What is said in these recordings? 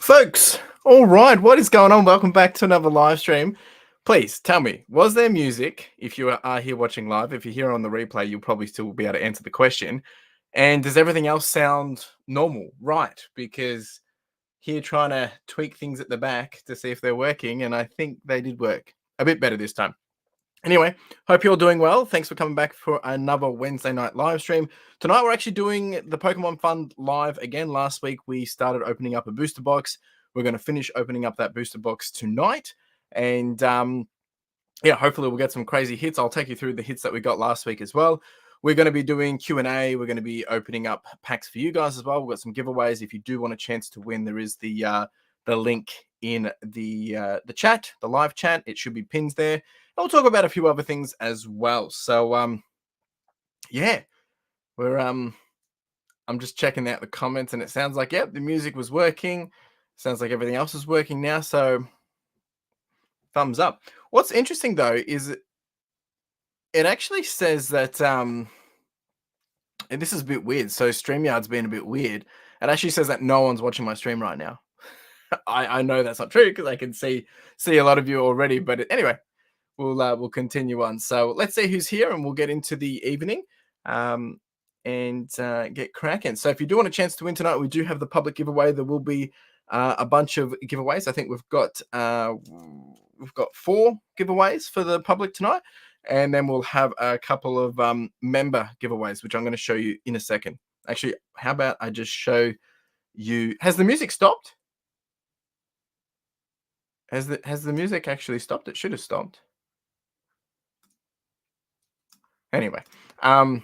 Folks, all right, what is going on? Welcome back to another live stream. Please tell me, was there music? If you are here watching live, if you're here on the replay, you'll probably still be able to answer the question. And does everything else sound normal? Right, because here trying to tweak things at the back to see if they're working, and I think they did work a bit better this time. Anyway, hope you're doing well. Thanks for coming back for another Wednesday night live stream. Tonight, we're actually doing the Pokemon Fund live again. Last week, we started opening up a booster box. We're going to finish opening up that booster box tonight. And yeah, hopefully we'll get some crazy hits. I'll take you through the hits that we got last week as well. We're going to be doing Q&A. We're going to be opening up packs for you guys as well. We've got some giveaways. If you do want a chance to win, there is the link in the chat, the live chat. It should be pinned there. I'll talk about a few other things as well. So yeah, we're I'm just checking out the comments, and it sounds like the music was working. Sounds like everything else is working now. So thumbs up. What's interesting though is it actually says that and this is a bit weird. So StreamYard's been a bit weird. It actually says that no one's watching my stream right now. I know that's not true because I can see a lot of you already. But anyway, we'll continue on. So let's see who's here, and we'll get into the evening and get cracking. So if you do want a chance to win tonight, we do have the public giveaway. There will be a bunch of giveaways. I think we've got 4 giveaways for the public tonight, and then we'll have a couple of member giveaways, which I'm going to show you in a second. Actually, how about I just show you? Has the music stopped? Has the music actually stopped? It should have stopped. Anyway, I'll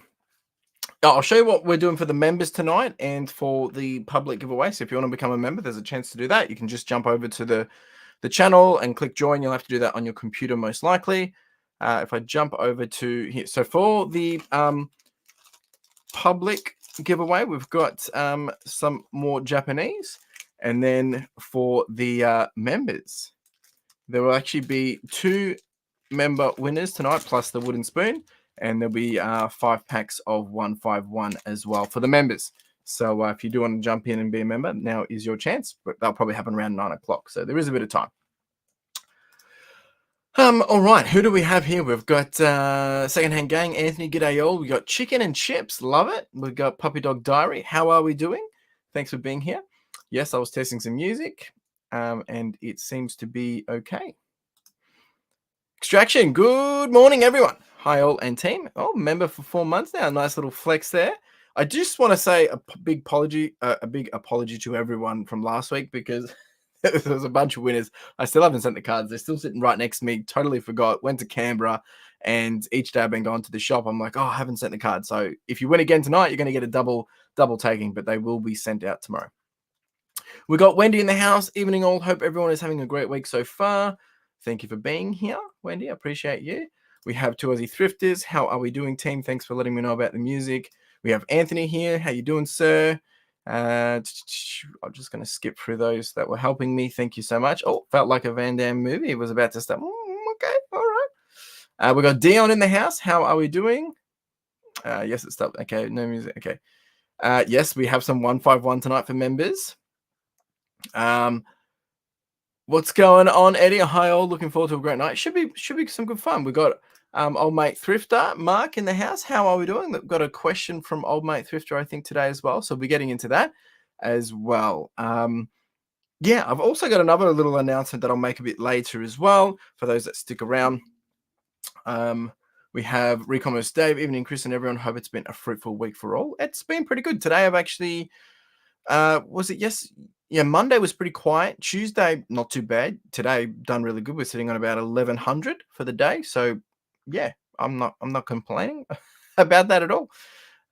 show you what we're doing for the members tonight and for the public giveaway. So if you want to become a member, there's a chance to do that. You can just jump over to the channel and click join. You'll have to do that on your computer most likely. If I jump over to here, so for the public giveaway, we've got some more Japanese, and then for the members, there will actually be 2 member winners tonight, plus the wooden spoon, and there'll be 5 packs of 151 as well for the members. So if you do want to jump in and be a member, now is your chance, but that'll probably happen around 9 o'clock. So there is a bit of time. All right, who do we have here? We've got Secondhand Gang, Anthony, g'day all. We got Chicken and Chips, love it. We've got Puppy Dog Diary, how are we doing? Thanks for being here. Yes, I was testing some music, and it seems to be okay. Extraction, good morning, everyone. Hi, all and team. Oh, member for 4 months now. Nice little flex there. I just want to say a big apology to everyone from last week, because there was a bunch of winners. I still haven't sent the cards. They're still sitting right next to me. Totally forgot. Went to Canberra, and each day I've been going to the shop, I'm like, oh, I haven't sent the card. So if you win again tonight, you're going to get a double taking, but they will be sent out tomorrow. We got Wendy in the house. Evening all. Hope everyone is having a great week so far. Thank you for being here, Wendy. I appreciate you. We have 2 Aussie Thrifters. How are we doing, team? Thanks for letting me know about the music. We have Anthony here. How you doing, sir? I'm just going to skip through those that were helping me. Thank you so much. Oh, felt like a Van Damme movie. It was about to start. Okay, all right. We got Dion in the house. How are we doing? Yes, it stopped. Okay, no music. Okay. Yes, we have some 151 tonight for members. What's going on, Eddie? Hi, all. Looking forward to a great night. Should be some good fun. We got old mate Thrifter Mark in the house. How are we doing? We've got a question from old mate Thrifter, I think, today as well. So we'll be getting into that as well. Yeah, I've also got another little announcement that I'll make a bit later as well for those that stick around. We have Recommerce Dave, evening, Chris, and everyone. Hope it's been a fruitful week for all. It's been pretty good. Today I've actually, was it yes? Yeah, Monday was pretty quiet. Tuesday, not too bad. Today, done really good. We're sitting on about 1,100 for the day. So, yeah, I'm not complaining about that at all.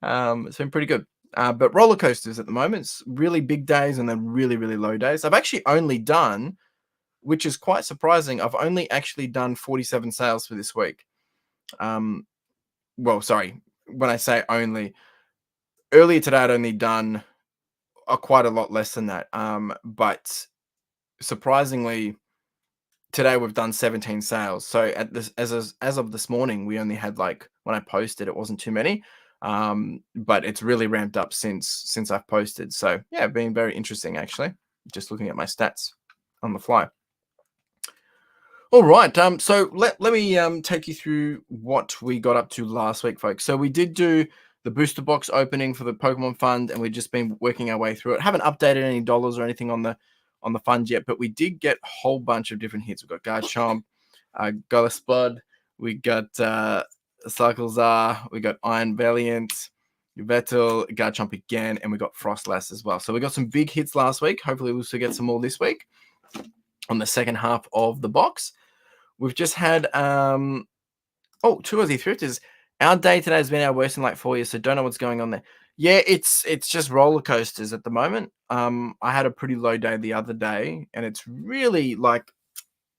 It's been pretty good. But roller coasters at the moment. It's really big days and then really, really low days. I've actually only done, which is quite surprising, I've only actually done 47 sales for this week. Well, sorry, when I say only, earlier today I'd only done quite a lot less than that. But surprisingly, today we've done 17 sales. So at this, as of this morning, we only had, like, when I posted, it wasn't too many. But it's really ramped up since I've posted. So yeah, been very interesting actually. just looking at my stats on the fly. All right. So let me take you through what we got up to last week, folks. So we did do the booster box opening for the Pokemon Fund, and we've just been working our way through it. Haven't updated any dollars or anything on the fund yet, but we did get a whole bunch of different hits. We've got Garchomp, Gollispud, we got Cyclezar, we got Iron Valiant, Yveltal, Garchomp again, and we got Frostlass as well. So we got some big hits last week. Hopefully we'll still get some more this week on the second half of the box. We've just had 2 Aussie Thrifters. Our day today has been our worst in like 4 years, so don't know what's going on there. Yeah, it's just roller coasters at the moment. I had a pretty low day the other day, and it's really like,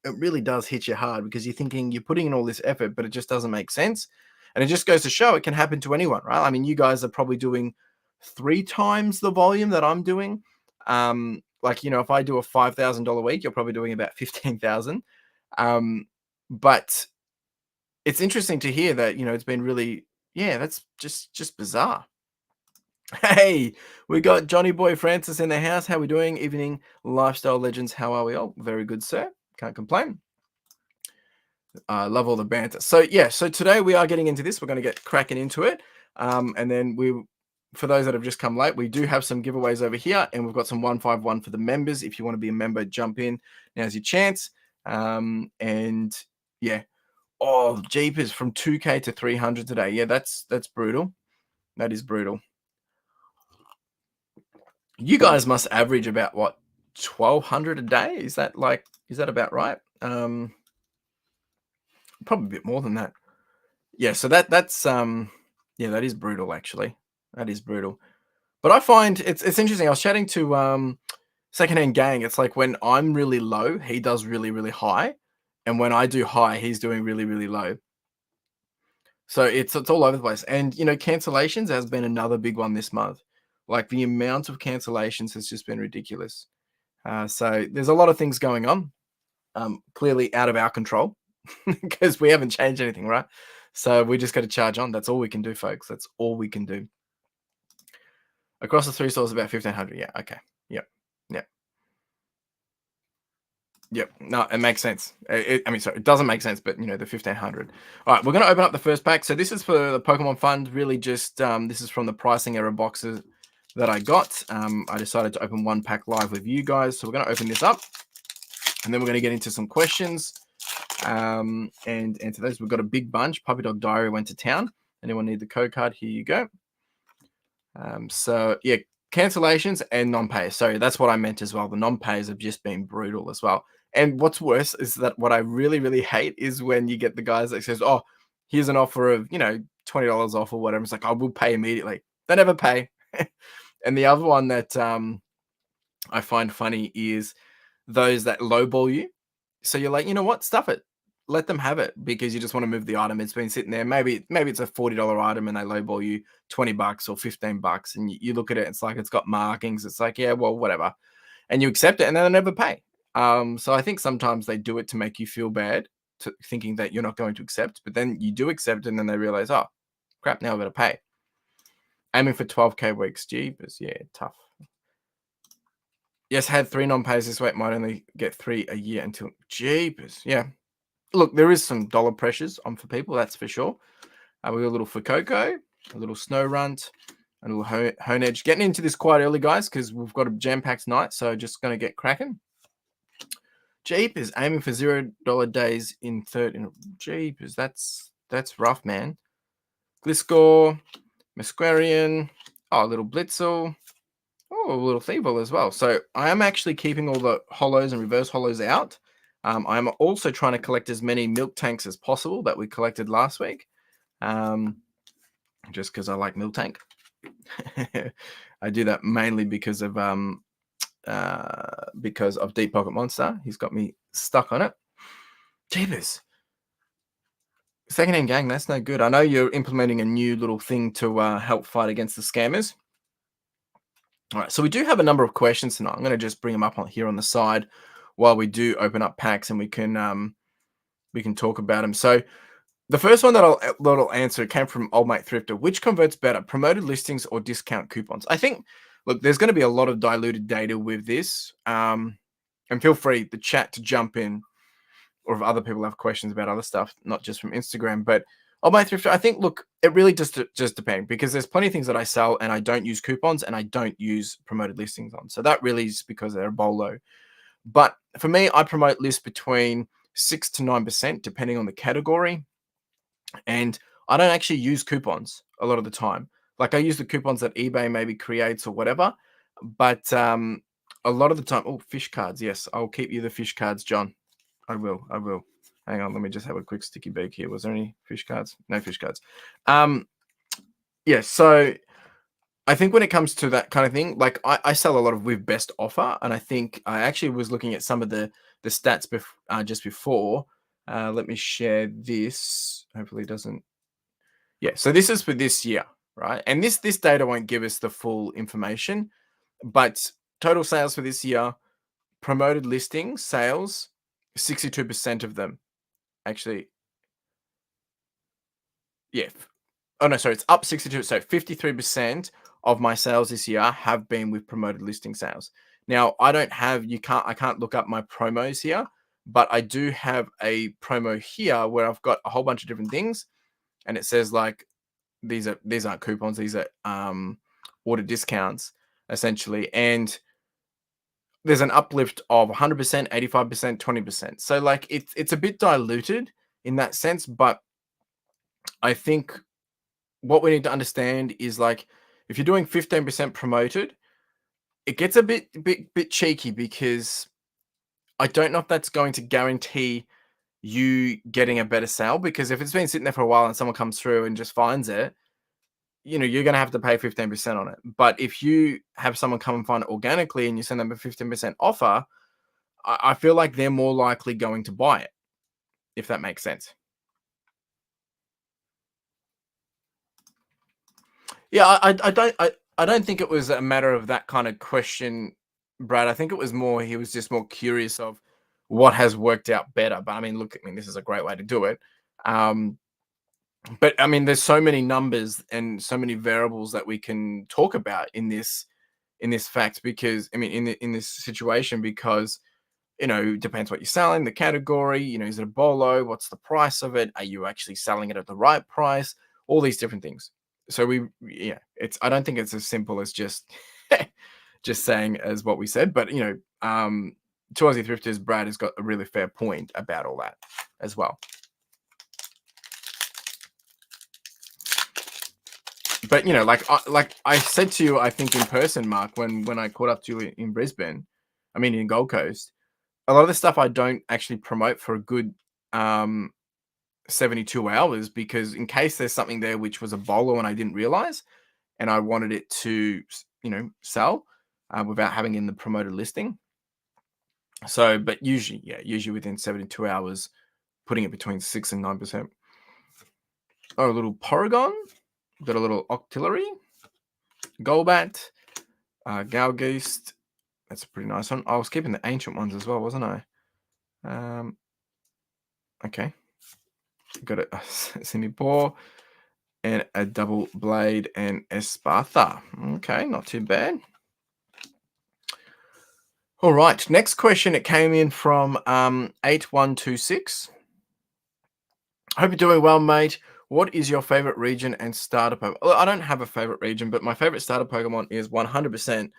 it really does hit you hard because you're thinking you're putting in all this effort, but it just doesn't make sense. And it just goes to show it can happen to anyone, right? I mean, you guys are probably doing 3 times the volume that I'm doing. Like, if I do a $5,000 week, you're probably doing about 15,000. But it's interesting to hear that, it's been really, that's just bizarre. Hey, we got Johnny Boy Francis in the house. How we doing? Evening, lifestyle legends. How are we all? Very good, sir. Can't complain. Love all the banter. So today we are getting into this. We're going to get cracking into it. And then for those that have just come late, we do have some giveaways over here, and we've got some 151 for the members. If you want to be a member, jump in. Now's your chance. Oh, jeepers, from 2K to 300 today. Yeah, that's brutal. That is brutal. You guys must average about what, 1,200 a day? Is that about right? Probably a bit more than that. Yeah, so that's that is brutal actually. That is brutal. But I find it's interesting. I was chatting to Secondhand Gang. It's like when I'm really low, he does really, really high. And when I do high, he's doing really, really low. So it's all over the place. And, cancellations has been another big one this month. Like the amount of cancellations has just been ridiculous. So there's a lot of things going on, clearly out of our control because we haven't changed anything, right? So we just got to charge on. That's all we can do, folks. That's all we can do. Across the 3 stores, about 1,500. Yeah, okay. Yep. No, it makes sense. It doesn't make sense, but the 1,500. All right, we're going to open up the first pack. So this is for the Pokemon Fund. Really, just this is from the pricing error boxes that I got. I decided to open one pack live with you guys, so we're going to open this up, and then we're going to get into some questions and answer those. We've got a big bunch. Puppy Dog Diary went to town. Anyone need the code card? Here you go. Cancellations and non-pays. Sorry, that's what I meant as well. The non-pays have just been brutal as well. And what's worse is that what I really, really hate is when you get the guys that says, oh, here's an offer of, $20 off or whatever. It's like, I will pay immediately. They never pay. And the other one that I find funny is those that lowball you. So you're like, you know what? Stuff it. Let them have it because you just want to move the item. It's been sitting there. Maybe it's a $40 item and they lowball you $20 or $15, and you look at it. It's like it's got markings. It's like, yeah, well, whatever, and you accept it, and then they never pay. So I think sometimes they do it to make you feel bad, thinking that you're not going to accept, but then you do accept it, and then they realize, oh, crap, now I've got to pay. Aiming for 12K weeks, jeepers, yeah, tough. Yes, had 3 non-pays this week. Might only get 3 a year until jeepers, yeah. Look, there is some dollar pressures on for people, that's for sure. We got a little Fuecoco, a little Snow Runt, a little Honedge. Getting into this quite early, guys, because we've got a jam-packed night, so just going to get cracking. Jeepers, aiming for $0 days in third. Jeepers, that's rough, man. Gliscor, Mesquarian, a little Blitzel, a little Thievul as well. So I am actually keeping all the holos and reverse holos out. I'm also trying to collect as many milk tanks as possible that we collected last week. Just because I like milk tank. I do that mainly because of Deep Pocket Monster. He's got me stuck on it. Jeebus. Secondhand Gang, that's no good. I know you're implementing a new little thing to help fight against the scammers. All right, so we do have a number of questions tonight. I'm going to just bring them up on here on the side while we do open up packs, and we can talk about them. So the first one that I'll answer came from Old Mate Thrifter. Which converts better, promoted listings or discount coupons? I think, look, there's going to be a lot of diluted data with this. And feel free the chat to jump in, or if other people have questions about other stuff, not just from Instagram. But on my thrift, I think, look, it really just depends, because there's plenty of things that I sell and I don't use coupons and I don't use promoted listings on. So that really is because they're a bolo. But for me, I promote lists between 6 to 9%, depending on the category. And I don't actually use coupons a lot of the time. Like, I use the coupons that eBay maybe creates or whatever. But a lot of the time, oh, fish cards. Yes, I'll keep you the fish cards, John. I will. Hang on, let me just have a quick sticky beak here. Was there any fish cards? No fish cards. Yeah, so I think when it comes to that kind of thing, like I sell a lot of with best offer, and I think I actually was looking at some of the stats just before. Let me share this. Hopefully it doesn't. Yeah, so this is for this year, right? And this data won't give us the full information, but total sales for this year, promoted listings sales, 62% of them actually. Yeah. Oh no, sorry, it's up 62. So 53% of my sales this year have been with promoted listing sales. Now, I can't look up my promos here, but I do have a promo here where I've got a whole bunch of different things, and it says like these aren't coupons, these are order discounts essentially, and there's an uplift of 100%, 85%, 20%. So like it's a bit diluted in that sense, but I think what we need to understand is, like, if you're doing 15% promoted, it gets a bit cheeky, because I don't know if that's going to guarantee you getting a better sale, because if it's been sitting there for a while and someone comes through and just finds it, you're going to have to pay 15% on it. But if you have someone come and find it organically and you send them a 15% offer, I feel like they're more likely going to buy it, if that makes sense. Yeah, I don't think it was a matter of that kind of question, Brad. I think it was more, he was just more curious of what has worked out better. But I mean, look, this is a great way to do it. But I mean, there's so many numbers and so many variables that we can talk about in this fact, because I mean, in this situation, because it depends what you're selling, the category, is it a bolo? What's the price of it? Are you actually selling it at the right price? All these different things. So I don't think it's as simple as just just saying as what we said, but to Aussie Thrifters, Brad has got a really fair point about all that as well. But like I said to you, I think in person, Mark, when I caught up to you in Brisbane, in Gold Coast, a lot of the stuff I don't actually promote for a good 72 hours, because in case there's something there which was a bolo and I didn't realize, and I wanted it to sell without having in the promoted listing. So, but usually within 72 hours, putting it between 6 and 9%. Oh, a little Porygon, got a little Octillery, Golbat, Galgeist. That's a pretty nice one. I was keeping the ancient ones as well, wasn't I? Okay. Got a Sinipore and a Double Blade and Espartha. Okay, not too bad. All right, next question. It came in from 8126. Hope you're doing well, mate. What is your favorite region and starter Pokemon? Well, I don't have a favorite region, but my favorite starter Pokemon is 100%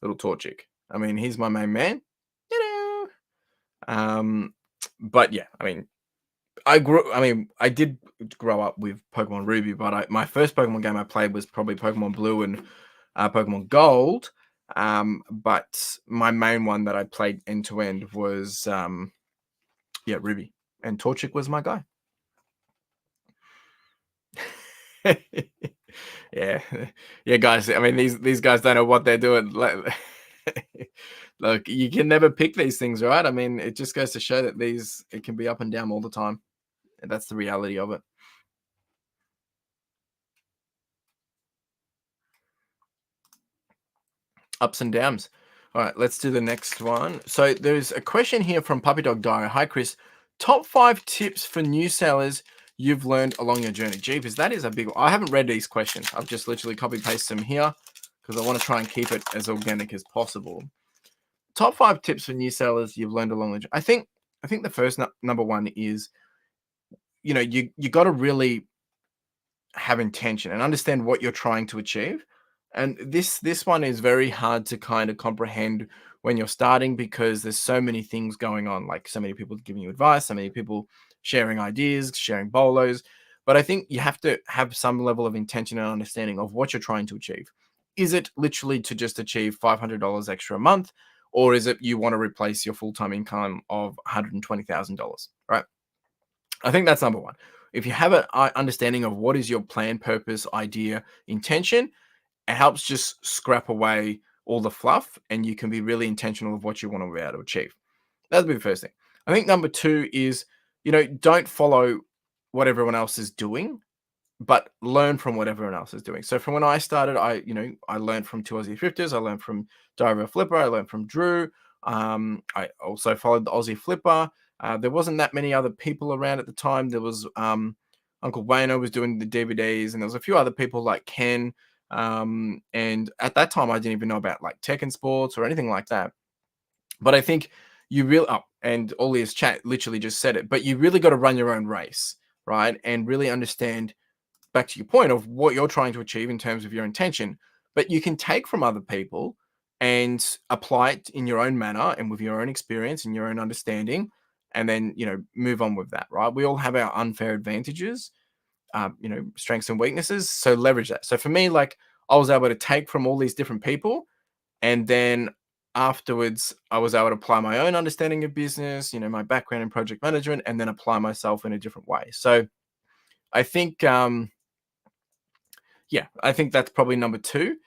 Little Torchic. He's my main man. But yeah, I did grow up with Pokemon Ruby, but my first Pokemon game I played was probably Pokemon Blue and Pokemon Gold. But my main one that I played end to end was Ruby, and Torchic was my guy. yeah, guys. These guys don't know what they're doing. Look, you can never pick these things, right? It just goes to show that it can be up and down all the time. And that's the reality of it. Ups and downs. All right, let's do the next one. So there's a question here from Puppy Dog Diary. Hi, Chris. Top 5 tips for new sellers you've learned along your journey. Jeepers, that is a big one. I haven't read these questions. I've just literally copy pasted them here because I want to try and keep it as organic as possible. Top 5 tips for new sellers you've learned along the journey. I think the first number one is, you got to really have intention and understand what you're trying to achieve. And this one is very hard to kind of comprehend when you're starting, because there's so many things going on, like so many people giving you advice, so many people sharing ideas, sharing bolos. But I think you have to have some level of intention and understanding of what you're trying to achieve. Is it literally to just achieve $500 extra a month, or is it you want to replace your full-time income of $120,000, right? I think that's number one. If you have an understanding of what is your plan, purpose, idea, intention, it helps just scrap away all the fluff, and you can be really intentional of what you want to be able to achieve. That'd be the first thing. I think number two is, don't follow what everyone else is doing, but learn from what everyone else is doing. So from when I started, I learned from two Aussie thrifters. I learned from Diary Flipper. I learned from Drew. I also followed the Aussie Flipper. There wasn't that many other people around at the time. There was Uncle Wayno was doing the DVDs, and there was a few other people like Ken. And at that time, I didn't even know about like tech and sports or anything like that. But I think you really, and Oli's chat literally just said it, but you really got to run your own race, right? And really understand, back to your point, of what you're trying to achieve in terms of your intention. But you can take from other people and apply it in your own manner and with your own experience and your own understanding, and then move on with that, right? We all have our unfair advantages, strengths and weaknesses, so leverage that. So for me, like, I was able to take from all these different people, and then afterwards I was able to apply my own understanding of business, my background in project management, and then apply myself in a different way. So I think yeah, I think that's probably number two.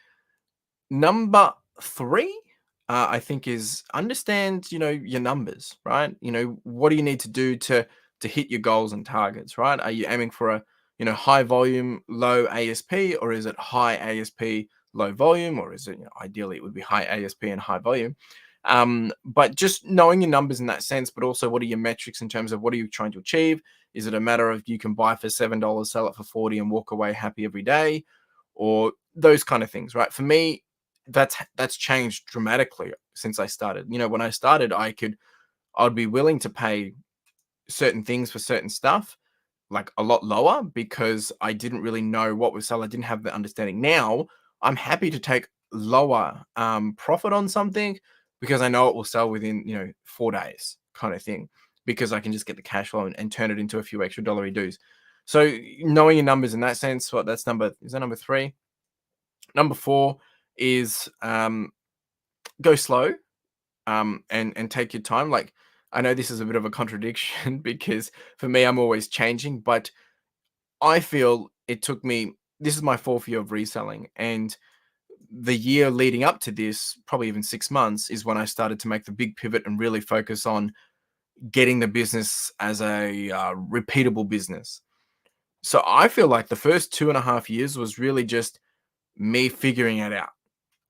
Number three, I think, is understand, your numbers, right? What do you need to do to hit your goals and targets, right? Are you aiming for a, high volume, low ASP, or is it high ASP, low volume, or is it, ideally it would be high ASP and high volume? But just knowing your numbers in that sense, but also what are your metrics in terms of what are you trying to achieve? Is it a matter of you can buy for $7, sell it for 40, and walk away happy every day, or those kind of things, right? For me, that's changed dramatically since I started. When I started, I'd be willing to pay certain things for certain stuff, like a lot lower, because I didn't really know what was sell. I didn't have the understanding. Now I'm happy to take lower profit on something because I know it will sell within 4 days, kind of thing, because I can just get the cash flow and turn it into a few extra dollary dues. So knowing your numbers in that sense, is that number three? Number four is go slow, and take your time. Like, I know this is a bit of a contradiction because for me, I'm always changing, but I feel it took me, this is my fourth year of reselling, and the year leading up to this, probably even 6 months, is when I started to make the big pivot and really focus on getting the business as a repeatable business. So I feel like the first 2.5 years was really just me figuring it out,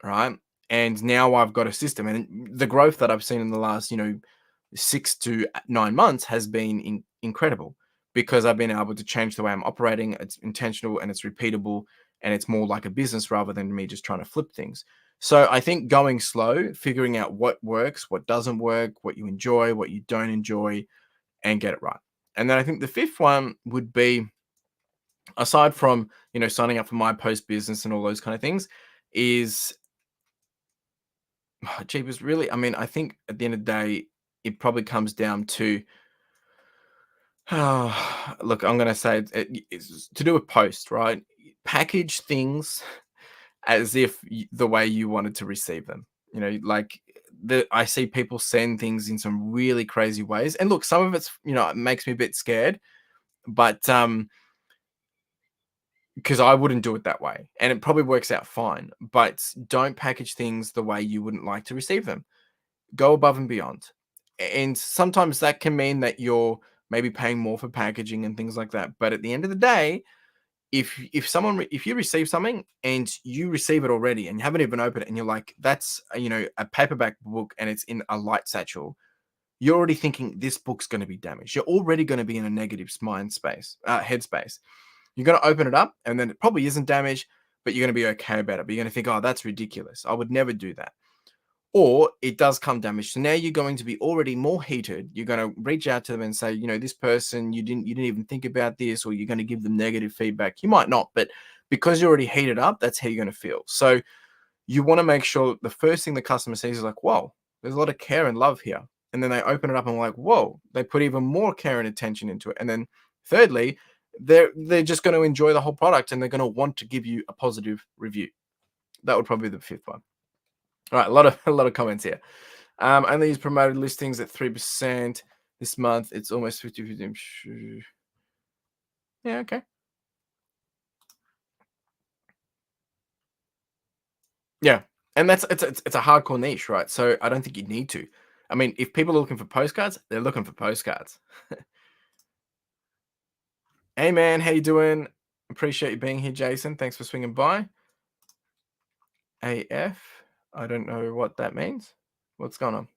right? And now I've got a system, and the growth that I've seen in the last, 6 to 9 months has been incredible, because I've been able to change the way I'm operating. It's intentional and it's repeatable, and it's more like a business rather than me just trying to flip things. So I think going slow, figuring out what works, what doesn't work, what you enjoy, what you don't enjoy, and get it right. And then I think the fifth one would be, aside from signing up for my post business and all those kind of things, is Jeepers, really, I mean, I think at the end of the day, it probably comes down to, look, I'm going to say it's to do with post, right? Package things as if the way you wanted to receive them. Like, I see people send things in some really crazy ways. And look, some of it's, it makes me a bit scared, but because I wouldn't do it that way, and it probably works out fine. But don't package things the way you wouldn't like to receive them. Go above and beyond. And sometimes that can mean that you're maybe paying more for packaging and things like that. But at the end of the day, if you receive something and you receive it already and you haven't even opened it, and you're like, that's a paperback book and it's in a light satchel, you're already thinking this book's going to be damaged. You're already going to be in a negative mind space, headspace. You're going to open it up, and then it probably isn't damaged, but you're going to be okay about it. But you're going to think, oh, that's ridiculous. I would never do that. Or it does come damaged. So now you're going to be already more heated. You're going to reach out to them and say, this person, you didn't even think about this, or you're going to give them negative feedback. You might not, but because you're already heated up, that's how you're going to feel. So you want to make sure the first thing the customer sees is like, whoa, there's a lot of care and love here. And then they open it up and like, whoa, they put even more care and attention into it. And then thirdly, they're just going to enjoy the whole product and they're going to want to give you a positive review. That would probably be the fifth one. All right, a lot of comments here. Only use promoted listings at 3% this month. It's almost 50-50. Yeah, okay. Yeah, and it's a hardcore niche, right? So I don't think you need to. I mean, if people are looking for postcards, they're looking for postcards. Hey, man, how you doing? Appreciate you being here, Jason. Thanks for swinging by. AF, I don't know what that means. What's going on?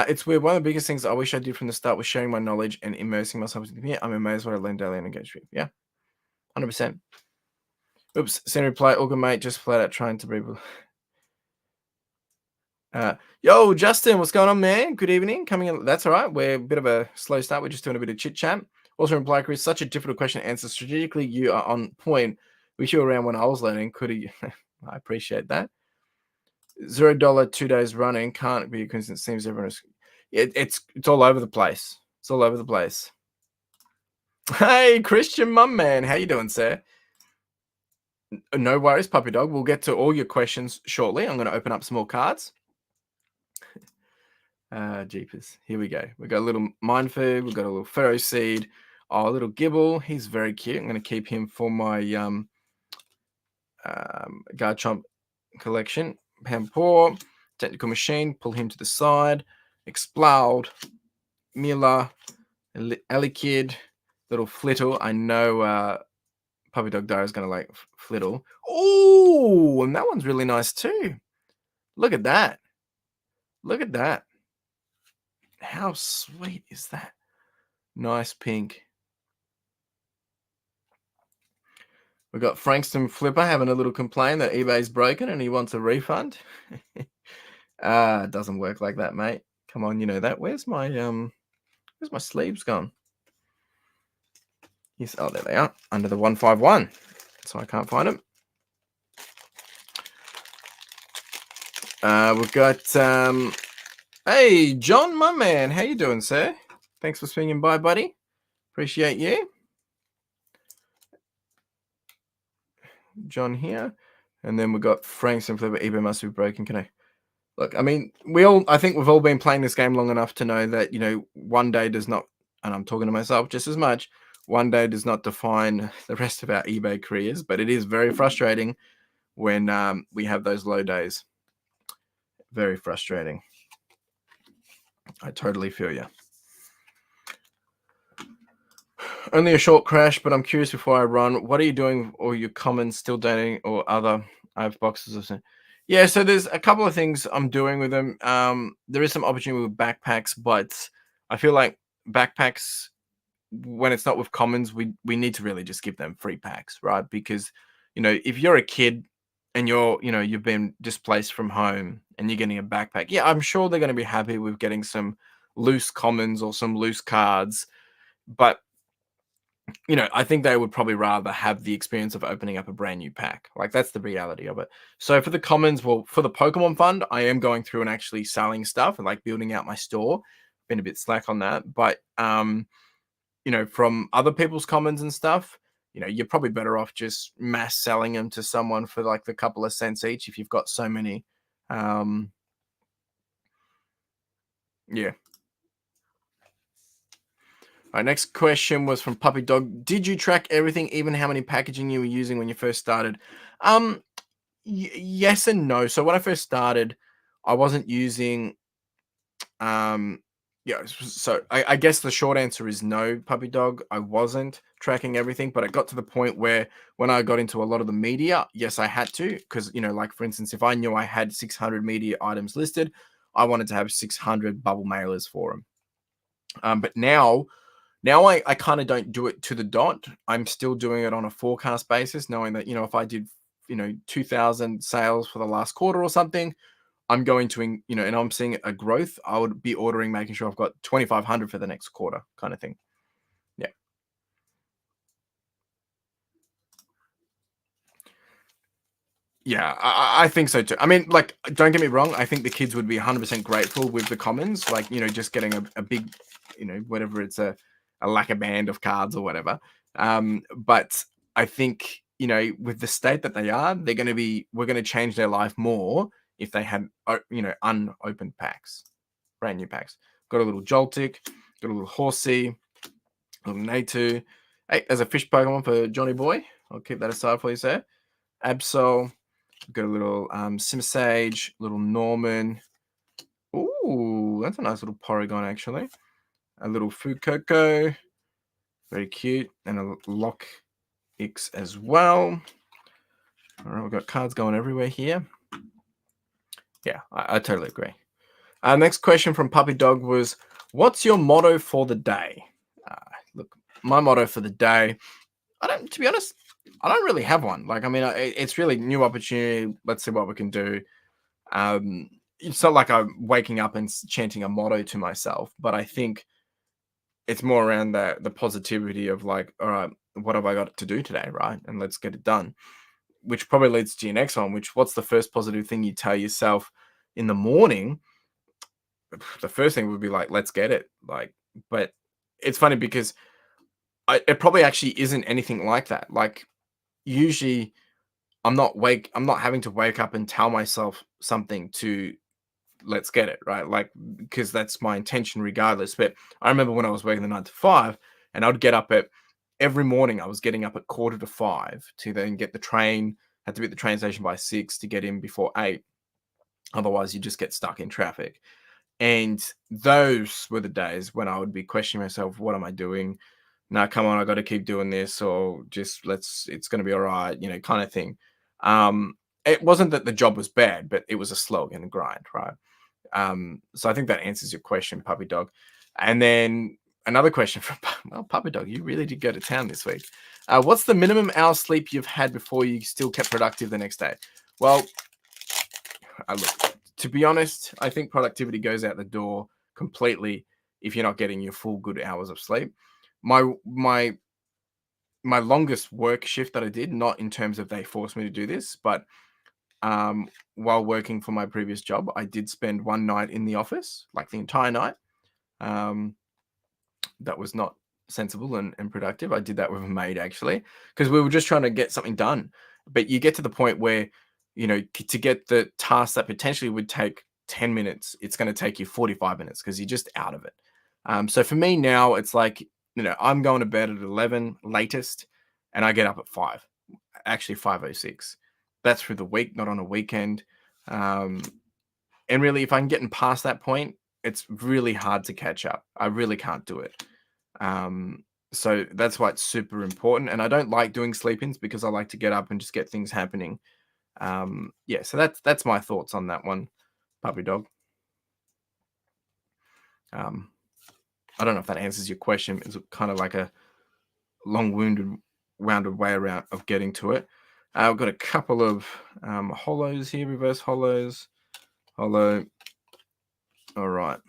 It's weird. One of the biggest things I wish I did from the start was sharing my knowledge and immersing myself in the community. I'm amazed what I learned daily and engaged with. Yeah, 100%. Oops, send reply. All good, mate. Just flat out trying to breathe. Yo, Justin, what's going on, man? Good evening. Coming in. That's all right. We're a bit of a slow start. We're just doing a bit of chit chat. Also, reply, Chris, such a difficult question to answer. Strategically, you are on point. Wish you were around when I was learning. Could you? I appreciate that. $0 2 days running can't be a coincidence. Seems everyone is. It's all over the place. It's all over the place. Hey, Christian, mum man, how you doing, sir? No worries, puppy dog. We'll get to all your questions shortly. I'm going to open up some more cards. Jeepers. Here we go. We've got a little mind food. We've got a little pharaoh seed. Oh, a little gibble. He's very cute. I'm going to keep him for my Garchomp collection. Pampor, technical machine. Pull him to the side. Explode. Mila. Alikid. Little Flittle. I know Puppy Dog Dara is going to like Flittle. Oh, and that one's really nice too. Look at that. Look at that. How sweet is that? Nice pink. We've got Frankston Flipper having a little complaint that eBay's broken and he wants a refund. It doesn't work like that, mate. Come on, you know that. Where's my sleeves gone? Yes, oh, there they are, under the 151. So I can't find them. We've got hey, John, my man. How you doing, sir? Thanks for swinging by, buddy. Appreciate you. John here. And then we've got Frankston Flipper. eBay must be broken. Can I? Look, I mean, I think we've all been playing this game long enough to know that, one day does not, and I'm talking to myself just as much, one day does not define the rest of our eBay careers, but it is very frustrating when we have those low days. Very frustrating. I totally feel you. Only a short crash, but I'm curious before I run. What are you doing, or your comments still dating, or other? I have boxes of some. Yeah, so there's a couple of things I'm doing with them. There is some opportunity with backpacks, but I feel like backpacks, when it's not with commons, we need to really just give them free packs, right? Because, if you're a kid and you've been displaced from home and you're getting a backpack, yeah, I'm sure they're going to be happy with getting some loose commons or some loose cards. But, I think they would probably rather have the experience of opening up a brand new pack. Like, that's the reality of it. So for the commons, well, for the Pokemon Fund, I am going through and actually selling stuff and like building out my store. Been a bit slack on that. But, from other people's commons and stuff, you're probably better off just mass selling them to someone for like the couple of cents each if you've got so many. Yeah. All right, next question was from Puppy Dog. Did you track everything, even how many packaging you were using when you first started? Yes and no. So when I first started, I wasn't using so I guess the short answer is no, Puppy Dog. I wasn't tracking everything, but it got to the point where when I got into a lot of the media, yes, I had to, because, like, for instance, if I knew I had 600 media items listed, I wanted to have 600 bubble mailers for them. But now, Now I kind of don't do it to the dot. I'm still doing it on a forecast basis, knowing that, if I did, 2,000 sales for the last quarter or something, I'm going to, and I'm seeing a growth, I would be ordering, making sure I've got 2,500 for the next quarter kind of thing. Yeah. Yeah, I think so too. I mean, like, don't get me wrong. I think the kids would be 100% grateful with the commons, like, just getting a big, whatever it's a lacquer band of cards or whatever. But I think, with the state that they are, we're going to change their life more if they had, unopened packs, brand new packs. Got a little Joltik, got a little Horsey, a little Natu. Hey, there's a fish Pokemon for Johnny Boy. I'll keep that aside for you, sir. Absol. Got a little Simsage, little Norman. Ooh, that's a nice little Porygon, actually. A little Fuecoco. Very cute. And a Lock X as well. All right, we've got cards going everywhere here. Yeah, I totally agree. Next question from Puppy Dog was, what's your motto for the day? Look, my motto for the day, to be honest, I don't really have one. Like, I mean, it's really new opportunity. Let's see what we can do. It's not like I'm waking up and chanting a motto to myself, but I think it's more around the positivity of like, all right, what have I got to do today, right? And let's get it done. Which probably leads to your next one, what's the first positive thing you tell yourself in the morning? The first thing would be like, let's get it. Like, but it's funny because it probably actually isn't anything like that. Like, usually I'm not having to wake up and tell myself something to let's get it, right? Like, because that's my intention regardless. But I remember when I was working the 9 to 5, and I'd get up at every morning. I was getting up at 4:45 to then get the train. Had to be at the train station by 6 to get in before 8. Otherwise, you just get stuck in traffic. And those were the days when I would be questioning myself, what am I doing? No, come on, I got to keep doing this, or just it's going to be all right, kind of thing. It wasn't that the job was bad, but it was a slog and a grind, right? So I think that answers your question, Puppy Dog. And then another question from Puppy Dog. You really did go to town this week. What's the minimum hour sleep you've had before you still kept productive the next day? Well, look, to be honest, I think productivity goes out the door completely if you're not getting your full good hours of sleep. My longest work shift that I did, not in terms of they forced me to do this, but while working for my previous job, I did spend one night in the office, like the entire night. That was not sensible and productive. I did that with a maid, actually, because we were just trying to get something done. But you get to the point where, to get the task that potentially would take 10 minutes, it's going to take you 45 minutes because you're just out of it. So for me now, it's like, I'm going to bed at 11 latest, and I get up at 5, actually 5:06. That's through the week, not on a weekend. And really, if I'm getting past that point, it's really hard to catch up. I really can't do it. So that's why it's super important. And I don't like doing sleep-ins because I like to get up and just get things happening. Yeah, so that's my thoughts on that one, Puppy Dog. I don't know if that answers your question. It's kind of like a rounded way around of getting to it. I've got a couple of hollows here, reverse hollows, hollow. All right.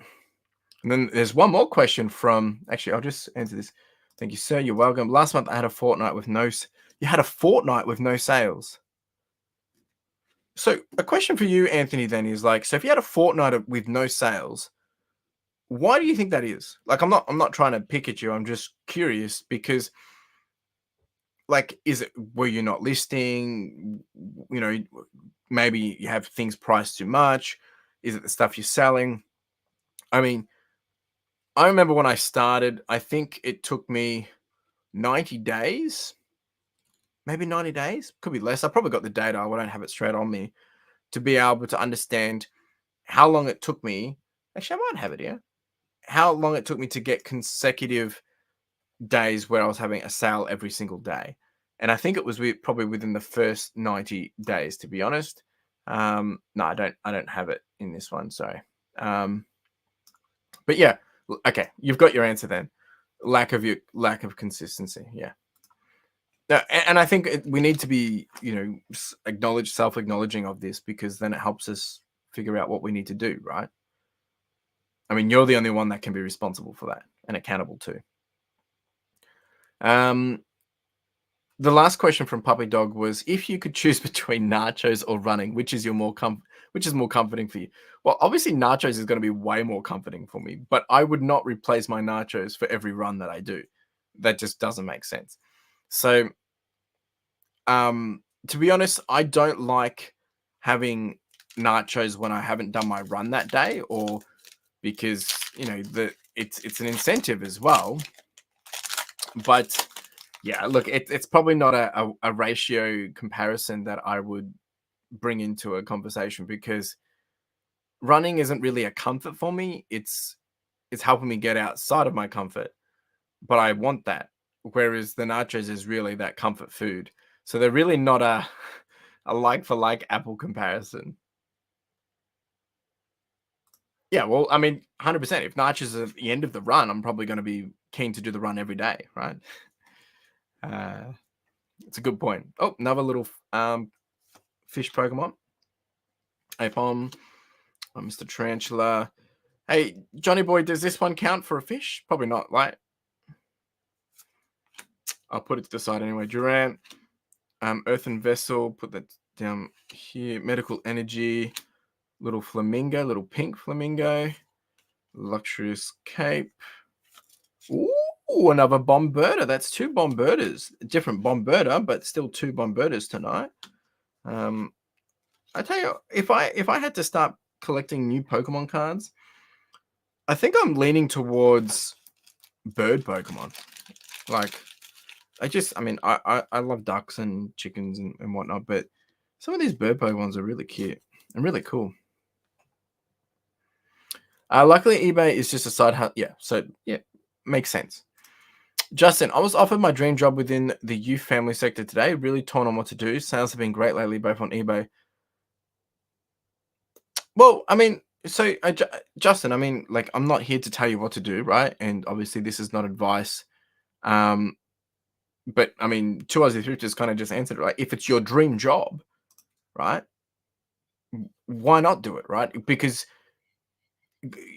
And then there's one more question from, actually, I'll just answer this. Thank you, sir. You're welcome. Last month, I had a fortnight with you had a fortnight with no sales. So a question for you, Anthony, then is like, so if you had a fortnight with no sales, why do you think that is? Like, I'm not trying to pick at you. I'm just curious because, like, were you not listing? Maybe you have things priced too much. Is it the stuff you're selling? I mean, I remember when I started, I think it took me 90 days, maybe 90 days, could be less. I probably got the data. I don't have it straight on me to be able to understand how long it took me. Actually, I might have it here. How long it took me to get consecutive days where I was having a sale every single day. And I think it was probably within the first 90 days, to be honest. No, I don't have it in this one. Sorry. But yeah, okay. You've got your answer then. lack of consistency. Yeah. Yeah, and I think we need to be, self-acknowledging of this, because then it helps us figure out what we need to do, right? I mean, you're the only one that can be responsible for that and accountable too. Um, the last question from Puppy Dog was, if you could choose between nachos or running, which is which is more comforting for you? Well, obviously nachos is going to be way more comforting for me, but I would not replace my nachos for every run that I do. That just doesn't make sense. So, to be honest, I don't like having nachos when I haven't done my run that day, or because it's an incentive as well. But yeah, look, it's probably not a ratio comparison that I would bring into a conversation, because running isn't really a comfort for me. It's helping me get outside of my comfort, but I want that. Whereas the nachos is really that comfort food. So they're really not a like for like apple comparison. Yeah, well, I mean, 100%. If nachos are at the end of the run, I'm probably going to be keen to do the run every day, right? Uh, it's a good point. Oh, another little fish Pokemon. Apom, Mr. Tarantula. Hey, Johnny Boy, does this one count for a fish? Probably not, right? I'll put it to the side anyway. Durant, Earthen Vessel, put that down here. Medical Energy, little flamingo, little pink flamingo. Luxurious Cape. Ooh, another Bomberta. That's two Bombertas. Different Bomberta, but still two Bombertas tonight. I tell you, if I had to start collecting new Pokemon cards, I think I'm leaning towards bird Pokemon. Like, I love ducks and chickens and whatnot, but some of these bird Pokemons are really cute and really cool. Luckily, eBay is just a side hustle. Yeah, so yeah, makes sense. Justin, I was offered my dream job within the youth family sector today. Really torn on what to do. Sales have been great lately, both on eBay. Well, I mean, so Justin, I mean, like, I'm not here to tell you what to do, right? And obviously, this is not advice. Um, but I mean, Two Aussie Thrifters kind of just answered it, right? If it's your dream job, right? Why not do it, right? Because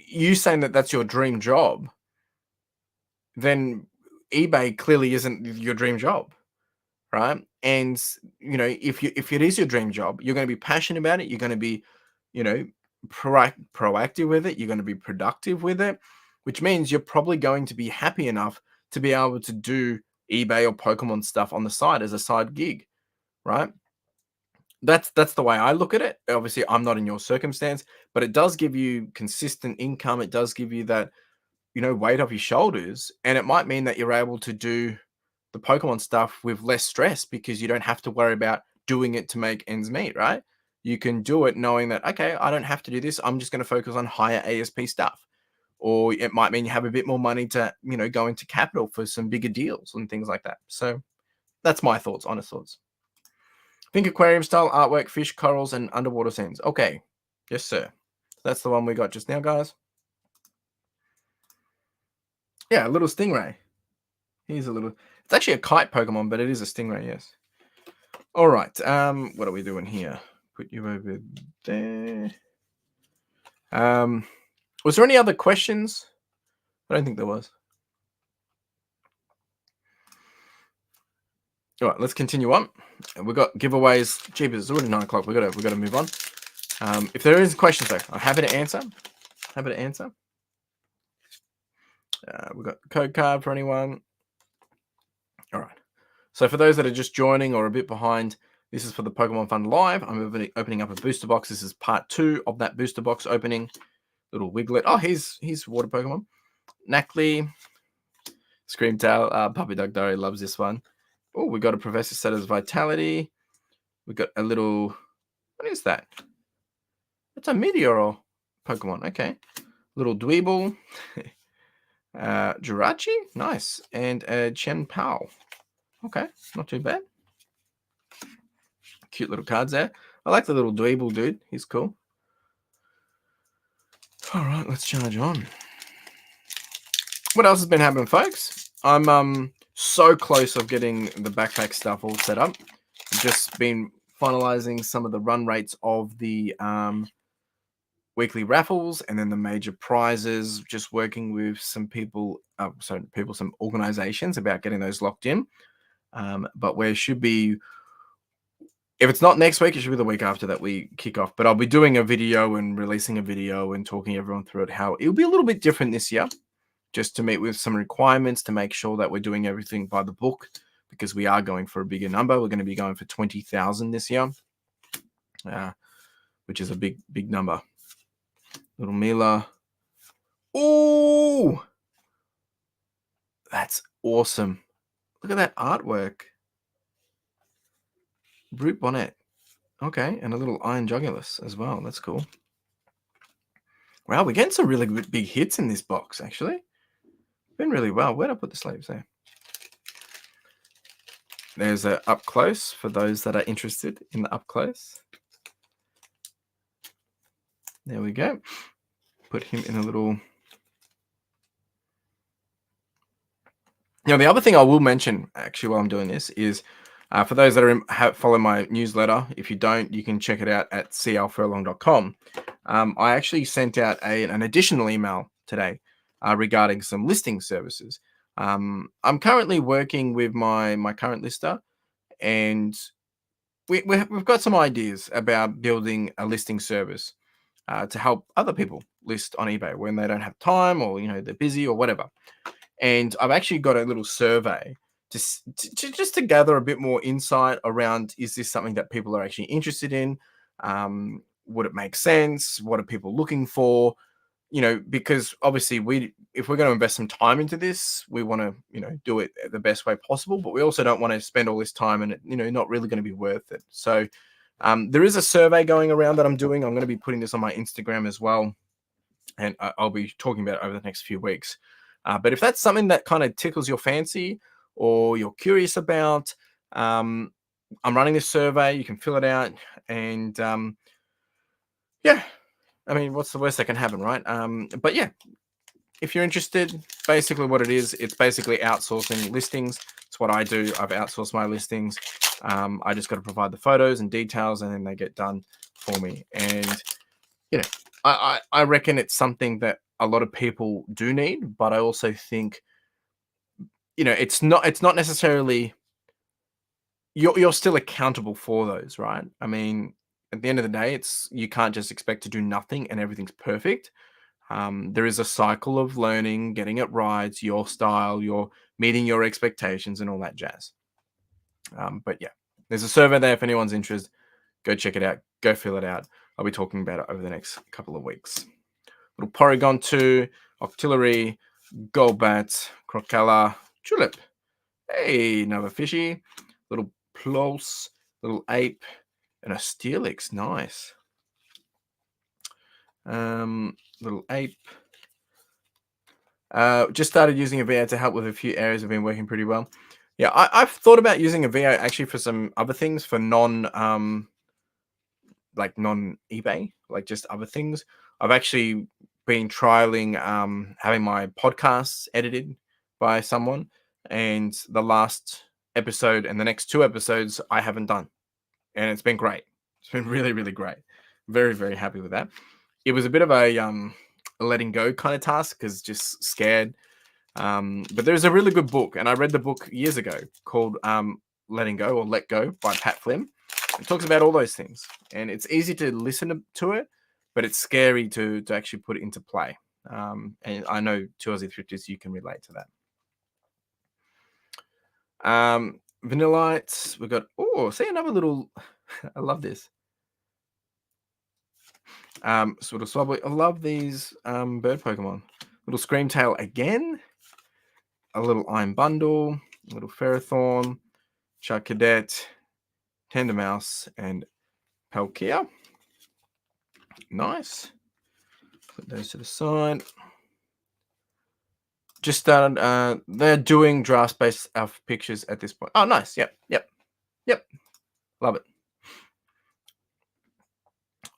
you saying that that's your dream job, then eBay clearly isn't your dream job, right? And if it is your dream job, you're going to be passionate about it. You're going to be, you know, proactive with it. You're going to be productive with it, which means you're probably going to be happy enough to be able to do eBay or Pokemon stuff on the side as a side gig, right? That's the way I look at it. Obviously, I'm not in your circumstance, but it does give you consistent income. It does give you that, weight off your shoulders, and it might mean that you're able to do the Pokemon stuff with less stress, because you don't have to worry about doing it to make ends meet, right? You can do it knowing that, okay, I don't have to do this. I'm just going to focus on higher ASP stuff. Or it might mean you have a bit more money to, go into capital for some bigger deals and things like that. So that's my thoughts, honest thoughts. Think aquarium style artwork, fish, corals, and underwater scenes. Okay. Yes, sir. That's the one we got just now, guys. Yeah, a little stingray. Here's a little. It's actually a kite Pokemon, but it is a stingray, yes. All right. What are we doing here? Put you over there. Was there any other questions? I don't think there was. All right, let's continue on. We've got giveaways. Jeepers, it's already 9 o'clock. We got to move on. If there is questions though, I'm happy to answer. We've got the code card for anyone. All right. So for those that are just joining or a bit behind, this is for the Pokemon Fun Live. I'm opening up a booster box. This is part 2 of that booster box opening. Little Wiglet. Oh, he's water Pokemon. Knackley. Screamtail. Puppy Dog Dory loves this one. Oh, we got a Professor Setter's Vitality. We got a little. What is that? It's a Meteor Pokemon. Okay. Little Dweeble. Jirachi. Nice. And Chen Pao. Okay. Not too bad. Cute little cards there. I like the little Dweeble dude. He's cool. All right. Let's charge on. what else has been happening, folks? I'm so close of getting the backpack stuff all set up. Just been finalizing some of the run rates of the weekly raffles and then the major prizes. Just working with some people, some organizations about getting those locked in. But where should be, if it's not next week, it should be the week after that we kick off. But I'll be doing a video and releasing a video and talking everyone through it. How it'll be a little bit different this year, just to meet with some requirements to make sure that we're doing everything by the book, because we are going for a bigger number. We're going to be going for 20,000 this year, which is a big number. Little Mila. Oh, that's awesome. Look at that artwork. Brute bonnet. Okay, and a little iron jugulus as well. That's cool. Wow, we're getting some really big hits in this box, actually. Been really well. Where'd I put the sleeves there? There's a up close for those that are interested in the up close. There we go. Put him in a little... Now, the other thing I will mention, actually, while I'm doing this is, for those that follow my newsletter, if you don't, you can check it out at clfurlong.com. I actually sent out an additional email today regarding some listing services. I'm currently working with my current lister, and we've got some ideas about building a listing service to help other people list on eBay when they don't have time, or they're busy or whatever. And I've actually got a little survey just to gather a bit more insight around, is this something that people are actually interested in? Would it make sense? What are people looking for? Because obviously if we're going to invest some time into this, we want to, do it the best way possible, but we also don't want to spend all this time and it, not really going to be worth it. So there is a survey going around that I'm doing. I'm going to be putting this on my Instagram as well, and I'll be talking about it over the next few weeks. But if that's something that kind of tickles your fancy or you're curious about, I'm running this survey. You can fill it out, and yeah, I mean, what's the worst that can happen, right? But yeah, if you're interested, basically what it is, it's basically outsourcing listings. It's what I do. I've outsourced my listings. I just got to provide the photos and details, and then they get done for me. And I reckon it's something that a lot of people do need, but I also think, it's not necessarily, you're still accountable for those, right? I mean, at the end of the day, you can't just expect to do nothing and everything's perfect. There is a cycle of learning, getting it right, your style, your meeting your expectations and all that jazz. But yeah, there's a survey there. If anyone's interested, go check it out. Go fill it out. I'll be talking about it over the next couple of weeks. Little Porygon 2, Octillery, Golbat, Crocella, Tulip. Hey, another fishy. Little Pulse, little Ape, and a Steelix. Nice. Little Ape. Just started using a VO to help with a few areas. Have been working pretty well. Yeah, I've thought about using a VO actually for some other things, for non eBay, like just other things. I've actually been trialing having my podcasts edited by someone, and the last episode and the next 2 episodes I haven't done, and it's been great. It's been really, really great. Very, very happy with that. It was a bit of a letting go kind of task, because just scared. But there's a really good book, and I read the book years ago, called Letting Go, or Let Go, by Pat Flynn. It talks about all those things, and it's easy to listen to it, but it's scary to actually put it into play. And I know 2 Aussie Thrifters, you can relate to that. Vanillites, we've got, see another little, I love this. Sort of Swabble. I love these bird Pokemon. Little Screamtail again. A little Iron Bundle, a little Ferrothorn, Charcadet, Tendermouse, and Palkia. Nice. Put those to the side. Just started. They're doing draft based alpha pictures at this point. Oh, nice. Yep. Love it.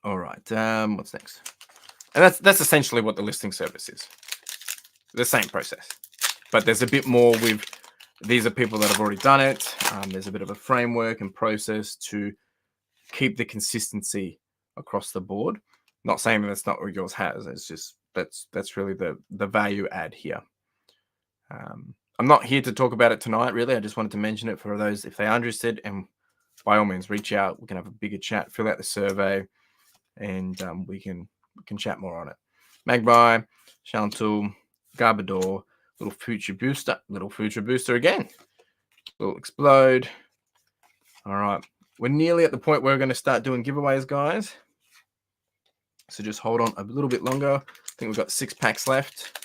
All right. What's next? And that's essentially what the listing service is. The same process. But there's a bit more with, these are people that have already done it. There's a bit of a framework and process to keep the consistency across the board. Not saying that that's not what yours has. It's just that's really the value add here. I'm not here to talk about it tonight, really. I just wanted to mention it for those if they are interested, and by all means, reach out. We can have a bigger chat, fill out the survey, and we can chat more on it. Magpie, Chantal, Garbador, little future booster again. Little explode. All right, we're nearly at the point where we're going to start doing giveaways, guys. So just hold on a little bit longer. I think we've got 6 packs left.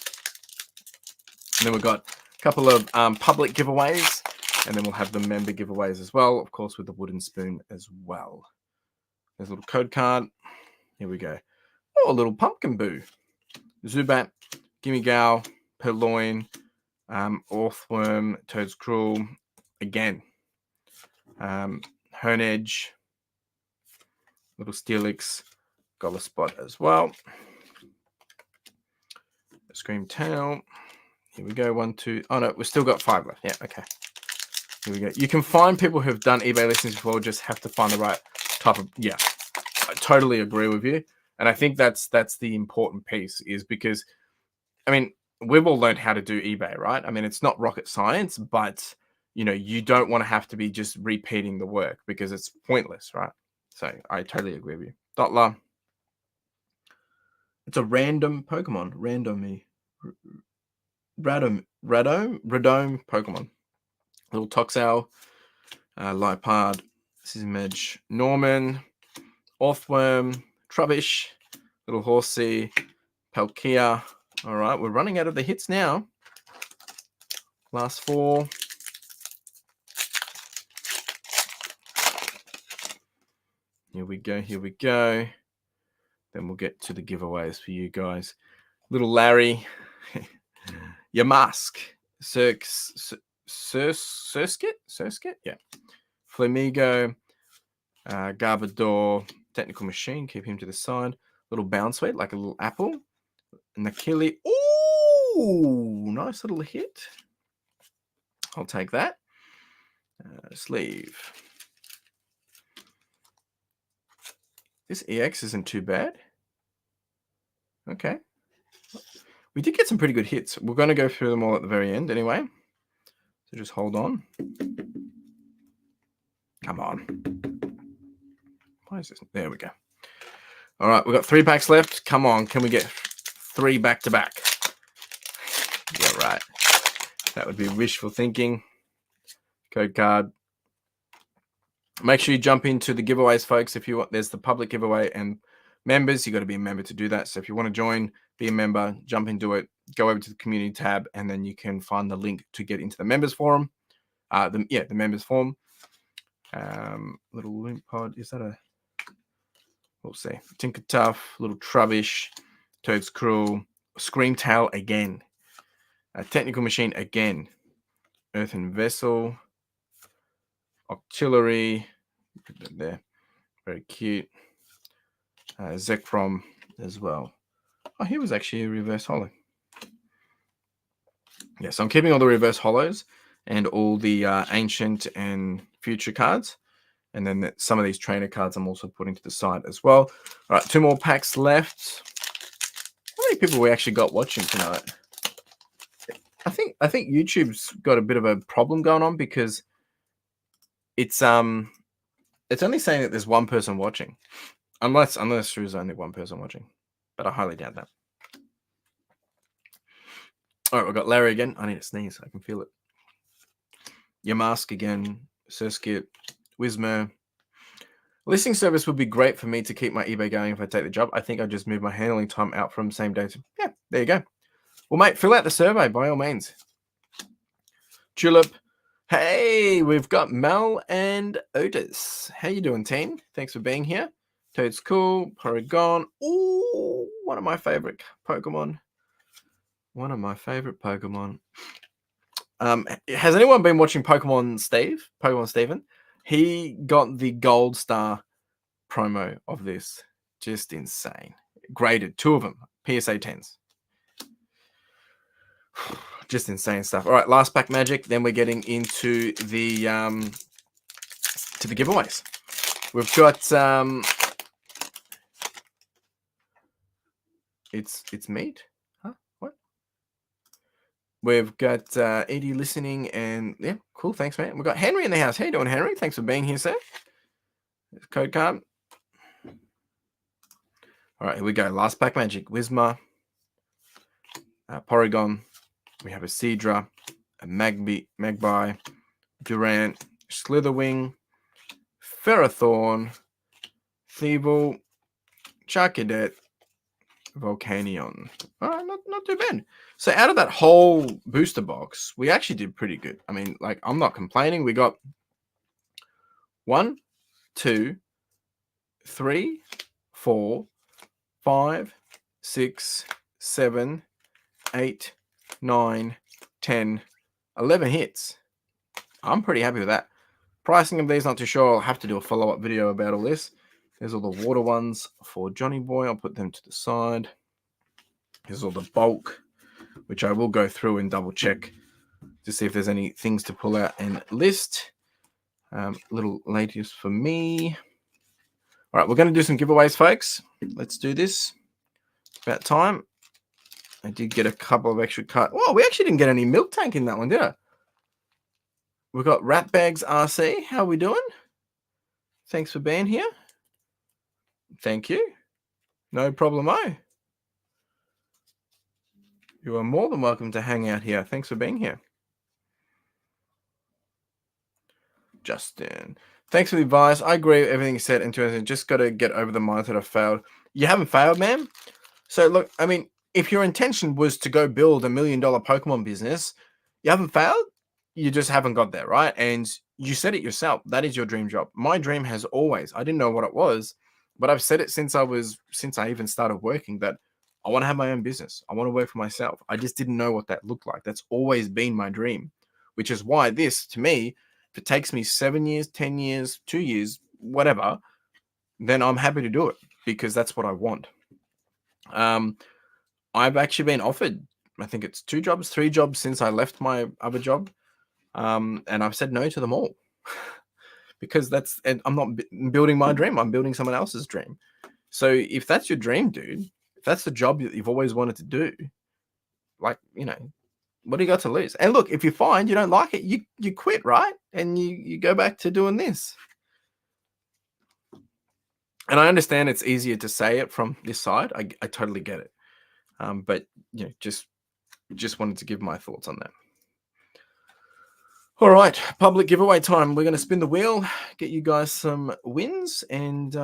And then we've got a couple of public giveaways, and then we'll have the member giveaways as well, of course, with the wooden spoon as well. There's a little code card. Here we go. Oh, a little pumpkin boo. Zubat, Gimme Gal, Purloin, Orthworm, Toad's Cruel, again. Hernedge, little Steelix, Spot as well. Scream Tail. Here we go. 1, 2. Oh no, we've still got 5 left. Yeah, okay. Here we go. You can find people who've done eBay listings before, just have to find the right type of. Yeah, I totally agree with you. And I think that's the important piece, is because, I mean, we've all learned how to do eBay, right? I mean, it's not rocket science, but you know, you don't want to have to be just repeating the work because it's pointless, right? So I totally agree with you. Dotla. It's a random Pokemon. Randomy. Radome Pokemon. Little Toxel. Lipard. Sismedge. Norman. Orthworm. Trubbish. Little Horsey. Palkia. All right, we're running out of the hits now. Last 4. Here we go, here we go. Then we'll get to the giveaways for you guys. Little Larry. Yamask. Surskit? Yeah. Flamigo. Garbodor. Technical Machine. Keep him to the side. Little Bounceweight, like a little apple. Nakili. Ooh, nice little hit. I'll take that. Sleeve. This EX isn't too bad. Okay. We did get some pretty good hits. We're going to go through them all at the very end anyway. So just hold on. Come on. Why is this? There we go. All right, we've got 3 packs left. Come on, can we get 3 back-to-back? Yeah, right. That would be wishful thinking. Code card. Make sure you jump into the giveaways, folks. If you want, there's the public giveaway and members. You got to be a member to do that. So if you want to join, be a member, jump into it, go over to the community tab, and then you can find the link to get into the members forum. The members forum. Little link pod. Is that a? We'll see. Tinker Tough, little Trubbish, Toad's Cruel, Scream Tail again, Technical Machine again, Earthen Vessel, Octillery, put that there, very cute, Zekrom as well. Oh, he was actually a reverse holo. Yeah, so I'm keeping all the reverse holos and all the ancient and future cards. And then some of these trainer cards I'm also putting to the side as well. All right, 2 more packs left. How many people we actually got watching tonight? I think YouTube's got a bit of a problem going on because it's only saying that there's 1 person watching, unless there's only 1 person watching, but I highly doubt that. All right, we've got Larry again. I need to sneeze. I can feel it. Yamask again. Surskit. Whismer. Listing service would be great for me to keep my eBay going if I take the job. I think I just moved my handling time out from same day to... Yeah, there you go. Well, mate, fill out the survey by all means. Tulip. Hey, we've got Mel and Otis. How you doing, team? Thanks for being here. Toad's Cool. Porygon. Ooh, one of my favorite Pokemon. One of my favorite Pokemon. Has anyone been watching Pokemon Steven? He got the gold star promo of this. Just insane. Graded. 2 of them. PSA 10s. Just insane stuff. All right, last pack magic. Then we're getting into the giveaways. We've got it's meat. Huh? What? We've got Edie listening, and yeah, cool. Thanks, man. We've got Henry in the house. How you doing, Henry? Thanks for being here, sir. Code card. All right, here we go. Last pack magic. Wisma, Porygon. We have a Seadra, a Magpie, Durant, Slitherwing, Ferrothorn, Thievul, Charcadet, Volcanion. All right, not too bad. So out of that whole booster box, we actually did pretty good. I mean, like, I'm not complaining. We got 1, 2, 3, 4, 5, 6, 7, 8, 9, 10, 11 hits. I'm pretty happy with that. Pricing of these, not too sure. I'll have to do a follow-up video about all this. There's all the water ones for Johnny Boy. I'll put them to the side. Here's all the bulk, which I will go through and double check to see if there's any things to pull out and list. Little latest for me. All right, we're going to do some giveaways, folks. Let's do this. About time. I did get a couple of extra cards. Oh, we actually didn't get any milk tank in that one, did I? We've got Rat Bags RC. How are we doing? Thanks for being here. Thank you. No problemo. You are more than welcome to hang out here. Thanks for being here. Justin. Thanks for the advice. I agree with everything you said. And just got to get over the mindset of failed. You haven't failed, man. So look, I mean, if your intention was to go build $1 million Pokemon business, you haven't failed. You just haven't got there, right? And you said it yourself. That is your dream job. My dream has always, I didn't know what it was, but I've said it since I even started working, that I want to have my own business. I want to work for myself. I just didn't know what that looked like. That's always been my dream, which is why this, to me, if it takes me 7 years, 10 years, 2 years, whatever, then I'm happy to do it because that's what I want. I've actually been offered, I think it's 2 jobs, 3 jobs since I left my other job. And I've said no to them all because and I'm not building my dream. I'm building someone else's dream. So if that's your dream, dude, if that's the job that you've always wanted to do, like, what do you got to lose? And look, if you find you don't like it, you quit, right? And you go back to doing this. And I understand it's easier to say it from this side. I totally get it. But just wanted to give my thoughts on that. All right, public giveaway time. We're going to spin the wheel, get you guys some wins, and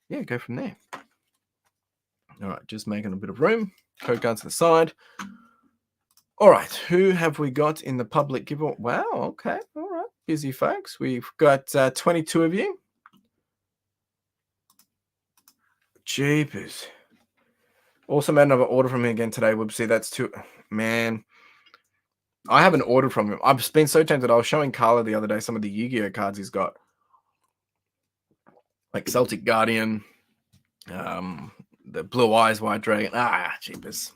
yeah, go from there. All right, just making a bit of room. Code card to the side. All right, who have we got in the public giveaway? Wow, okay, all right, busy folks. We've got 22 of you. Jeepers. Also made another order from him again today. Whoopsie, that's too... Man, I haven't ordered from him. I've been so tempted. I was showing Carla the other day some of the Yu-Gi-Oh cards he's got. Like Celtic Guardian, the Blue Eyes White Dragon. Jeepers.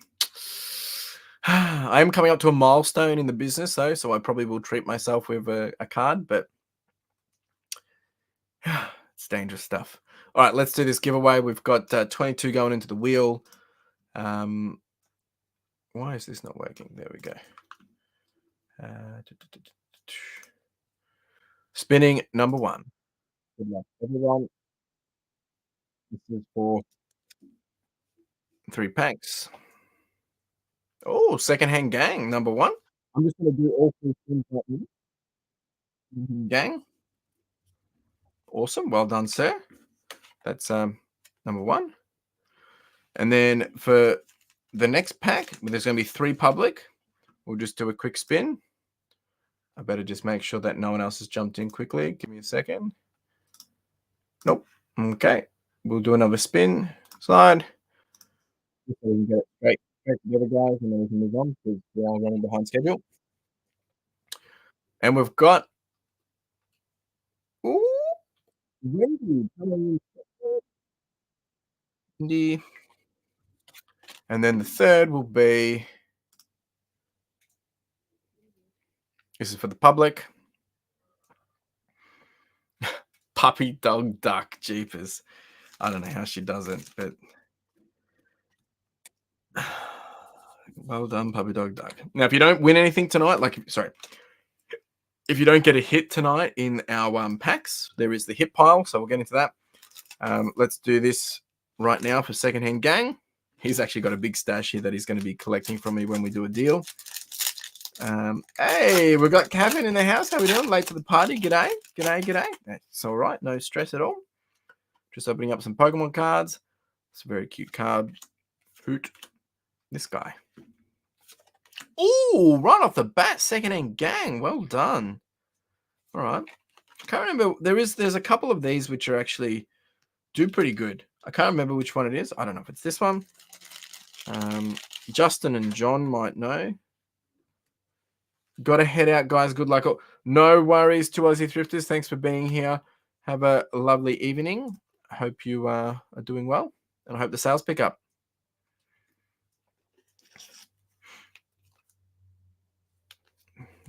I am coming up to a milestone in the business, though, so I probably will treat myself with a card, but it's dangerous stuff. All right, let's do this giveaway. We've got 22 going into the wheel. Why is this not working? There we go. Spinning number 1. Good luck, everyone. This is for 3 packs. Oh, secondhand gang, number 1. I'm just going to do all 3 spins right now. Gang. Awesome. Well done, sir. That's number 1. And then for the next pack, there's going to be 3 public. We'll just do a quick spin. I better just make sure that no one else has jumped in quickly. Give me a second. Nope. Okay. We'll do another spin. Slide. So we can get it straight together, guys, and then we can move on because we are running behind schedule. And we've got Wendy coming in. And then the third will be This is for the public. Puppy dog duck, jeepers. I don't know how she does it, but well done, puppy dog duck. Now, if you don't win anything tonight, if you don't get a hit tonight in our packs, there is the hit pile, so we'll get into that. Let's do this right now for Secondhand Gang. He's actually got a big stash here that he's going to be collecting from me when we do a deal. Hey, we've got Kevin in the house. How we doing? Late to the party. G'day. G'day. It's all right. No stress at all. Just opening up some Pokemon cards. It's a very cute card. Hoot. This guy. Ooh, right off the bat, Secondhand Gang. Well done. All right. I can't remember. There's a couple of these which are actually do pretty good. I can't remember which one it is. I don't know if it's this one. Justin and John might know. Got to head out, guys. Good luck. No worries to Aussie Thrifters. Thanks for being here. Have a lovely evening. I hope you are doing well, and I hope the sales pick up.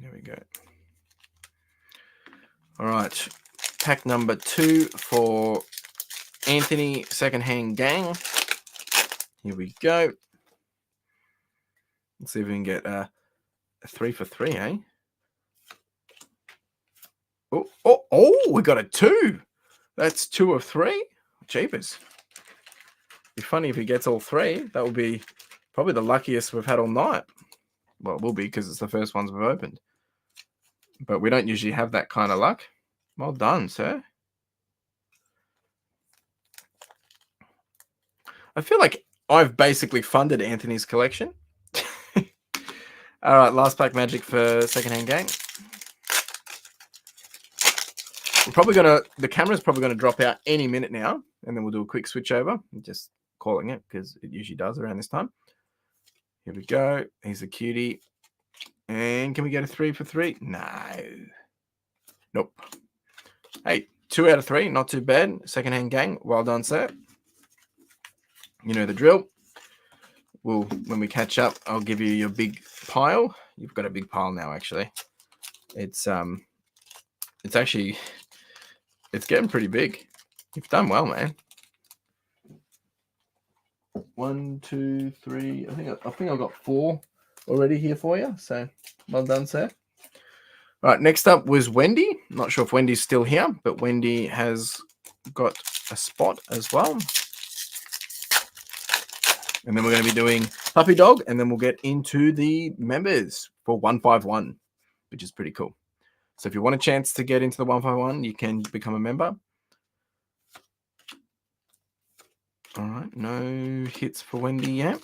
There we go. All right. Pack number 2 for Anthony Secondhand Gang. Here we go. Let's see if we can get a 3 for 3, eh? Oh, we got a 2. That's 2 of 3. Jeepers. Be funny if he gets all 3. That will be probably the luckiest we've had all night. Well, it will be because it's the first ones we've opened. But we don't usually have that kind of luck. Well done, sir. I feel like I've basically funded Anthony's collection. All right, last pack magic for Secondhand Gang. The camera's probably gonna drop out any minute now, and then we'll do a quick switch over. I'm just calling it because it usually does around this time. Here we go. He's a cutie. And can we get a 3 for 3? No. Nope. Hey, 2 out of 3, not too bad. Secondhand Gang, well done, sir. You know the drill. Well, when we catch up, I'll give you your big pile. You've got a big pile now, actually. It's getting pretty big. You've done well, man. 1, 2, 3. I think I've got 4 already here for you. So well done, sir. All right, next up was Wendy. Not sure if Wendy's still here, but Wendy has got a spot as well. And then we're going to be doing Puppy Dog, and then we'll get into the members for 151, which is pretty cool. So if you want a chance to get into the 151, you can become a member. All right, no hits for Wendy yet.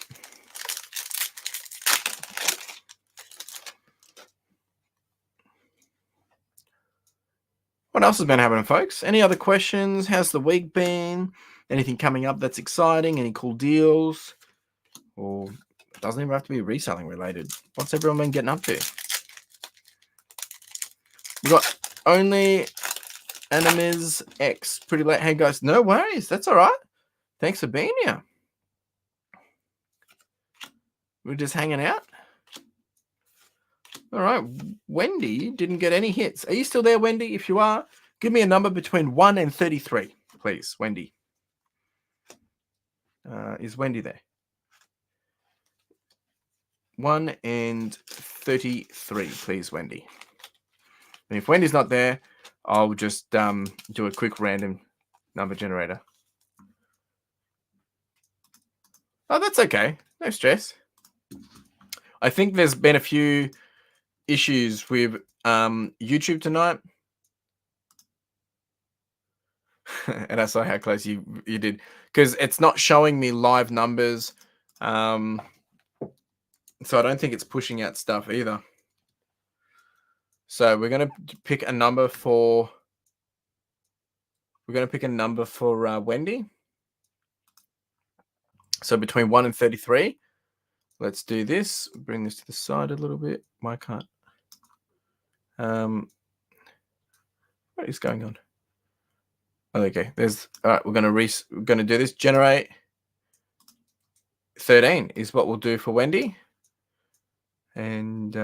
What else has been happening, folks? Any other questions? How's the week been? Anything coming up that's exciting? Any cool deals? Or it doesn't even have to be reselling related. What's everyone been getting up to? We got only Animes X pretty late. Hey guys, no worries. That's all right. Thanks for being here. We're just hanging out. All right. Wendy didn't get any hits. Are you still there, Wendy? If you are, give me a number between 1 and 33, please, Wendy. Is Wendy there? 1 and 33, please, Wendy. And if Wendy's not there, I'll just do a quick random number generator. Oh, that's okay. No stress. I think there's been a few issues with YouTube tonight. And I saw how close you did. Because it's not showing me live numbers. So I don't think it's pushing out stuff either. So we're going to pick a number for... Wendy. So between 1 and 33. Let's do this. Bring this to the side a little bit. Why can't... what is going on? Oh, okay. All right, we're going to do this. Generate 13 is what we'll do for Wendy. And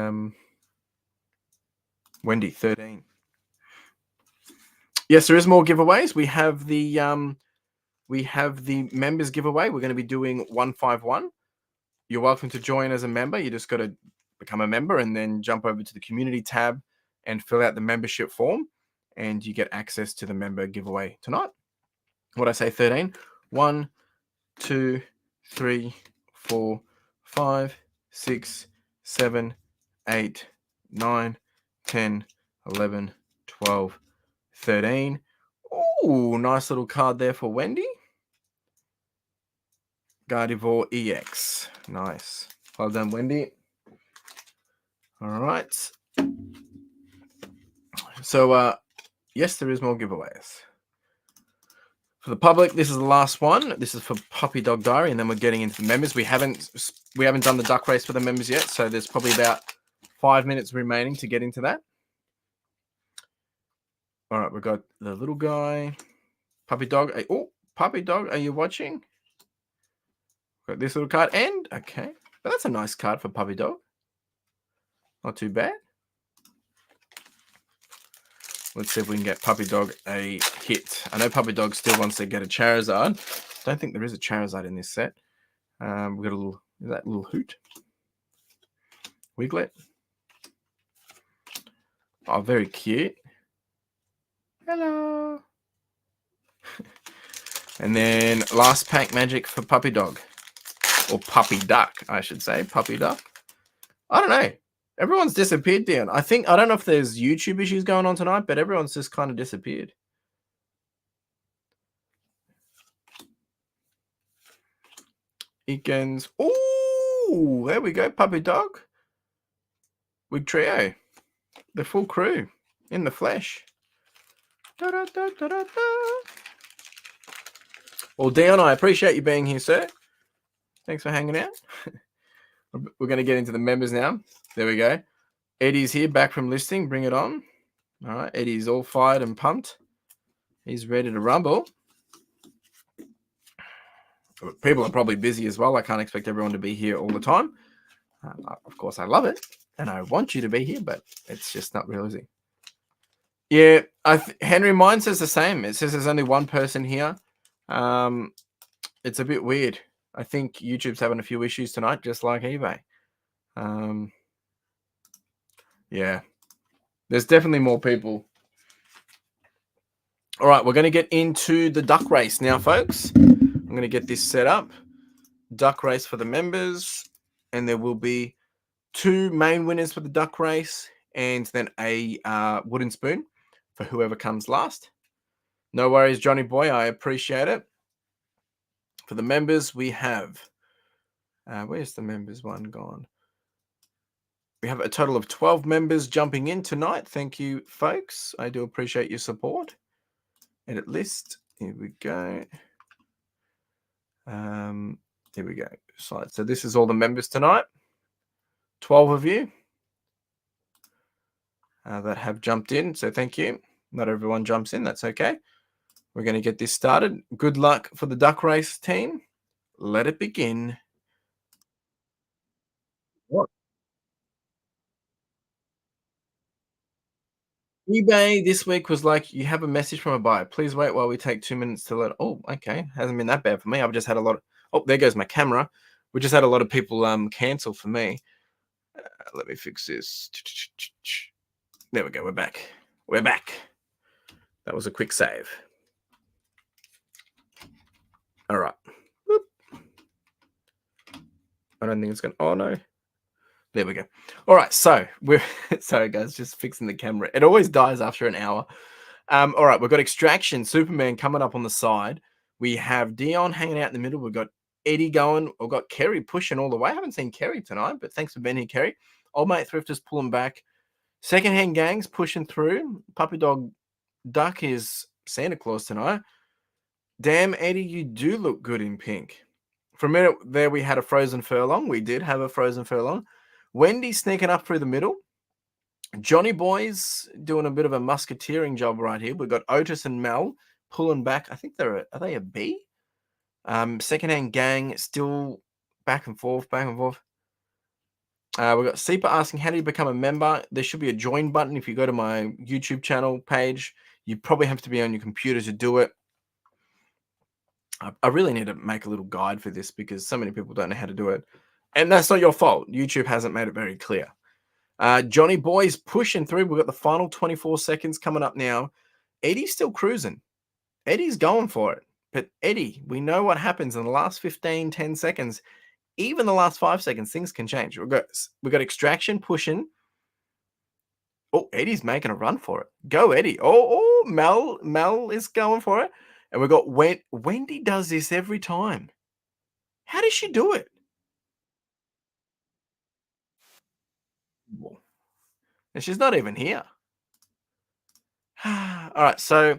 Wendy, 13. Yes, there is more giveaways. We have the members giveaway. We're going to be doing 151. You're welcome to join as a member. You just got to become a member and then jump over to the community tab and fill out the membership form, and you get access to the member giveaway tonight. What I say, 13? 1, 2, 3, 4, 5, 6, 7, 8, 9, 10, 11, 12, 13. Ooh, nice little card there for Wendy. Gardevoir EX. Nice. Well done, Wendy. All right. So, yes, there is more giveaways. For the public, this is the last one. This is for Puppy Dog Diary, and then we're getting into the members. We haven't done the duck race for the members yet, so there's probably about 5 minutes remaining to get into that. All right, we've got the little guy, Puppy Dog. Oh, Puppy Dog, are you watching? Got this little card, and okay, but that's a nice card for Puppy Dog. Not too bad. Let's see if we can get Puppy Dog a hit. I know Puppy Dog still wants to get a Charizard. Don't think there is a Charizard in this set. We've got a little, is that little Hoot? Wiglet. Oh, very cute. Hello. And then last pack magic for Puppy Dog. Or Puppy Duck, I should say. Puppy Duck. I don't know. Everyone's disappeared, Dion. I don't know if there's YouTube issues going on tonight, but everyone's just kind of disappeared. Eakins. Oh, there we go. Puppy Dog. Wig Trio. The full crew in the flesh. Da, da, da, da, da, da. Well, Dion, I appreciate you being here, sir. Thanks for hanging out. We're going to get into the members now. There we go. Eddie's here, back from listing. Bring it on. All right, Eddie's all fired and pumped. He's ready to rumble. People are probably busy as well. I can't expect everyone to be here all the time. Of course, I love it, and I want you to be here, but it's just not real easy. Yeah, Henry, mine says the same. It says there's only one person here. It's a bit weird. I think YouTube's having a few issues tonight, just like eBay. Yeah, there's definitely more people. All right, we're going to get into the duck race now, folks. I'm going to get this set up. Duck race for the members, and there will be 2 main winners for the duck race, and then a wooden spoon for whoever comes last. No worries, Johnny boy. I appreciate it. For the members, we have... where's the members one gone? We have a total of 12 members jumping in tonight. Thank you, folks. I do appreciate your support. Edit list. Here we go. Here we go. Slide. So this is all the members tonight. 12 of you that have jumped in. So thank you. Not everyone jumps in. That's okay. We're going to get this started. Good luck for the duck race team. Let it begin. What? eBay this week was like, you have a message from a buyer. Please wait while we take 2 minutes to let... Oh, okay. Hasn't been that bad for me. I've just had a lot of... Oh, there goes my camera. We just had a lot of people cancel for me. Let me fix this. There we go. We're back. We're back. That was a quick save. All right. Whoop. I don't think it's going to... Oh, no. There we go. All right. So we're... Sorry, guys. Just fixing the camera. It always dies after an hour. All right. We've got Extraction, Superman coming up on the side. We have Dion hanging out in the middle. We've got Eddie going. We've got Kerry pushing all the way. I haven't seen Kerry tonight, but thanks for being here, Kerry. Old Mate Thrift is pulling back. Secondhand Gang's pushing through. Puppy Dog Duck is Santa Claus tonight. Damn, Eddie, you do look good in pink. For a minute there, we had a Frozen Furlong. We did have a Frozen Furlong. Wendy sneaking up through the middle. Johnny Boy's doing a bit of a musketeering job right here. We've got Otis and Mel pulling back. I think are they a B? Secondhand Gang still back and forth, back and forth. We've got Seepa asking, how do you become a member? There should be a join button if you go to my YouTube channel page. You probably have to be on your computer to do it. I really need to make a little guide for this because so many people don't know how to do it. And that's not your fault. YouTube hasn't made it very clear. Johnny Boy's pushing through. We've got the final 24 seconds coming up now. Eddie's still cruising. Eddie's going for it. But Eddie, we know what happens in the last 15, 10 seconds. Even the last 5 seconds, things can change. We've got Extraction pushing. Oh, Eddie's making a run for it. Go, Eddie. Oh, Mel is going for it. And we've got Wendy does this every time. How does she do it? And she's not even here. All right, so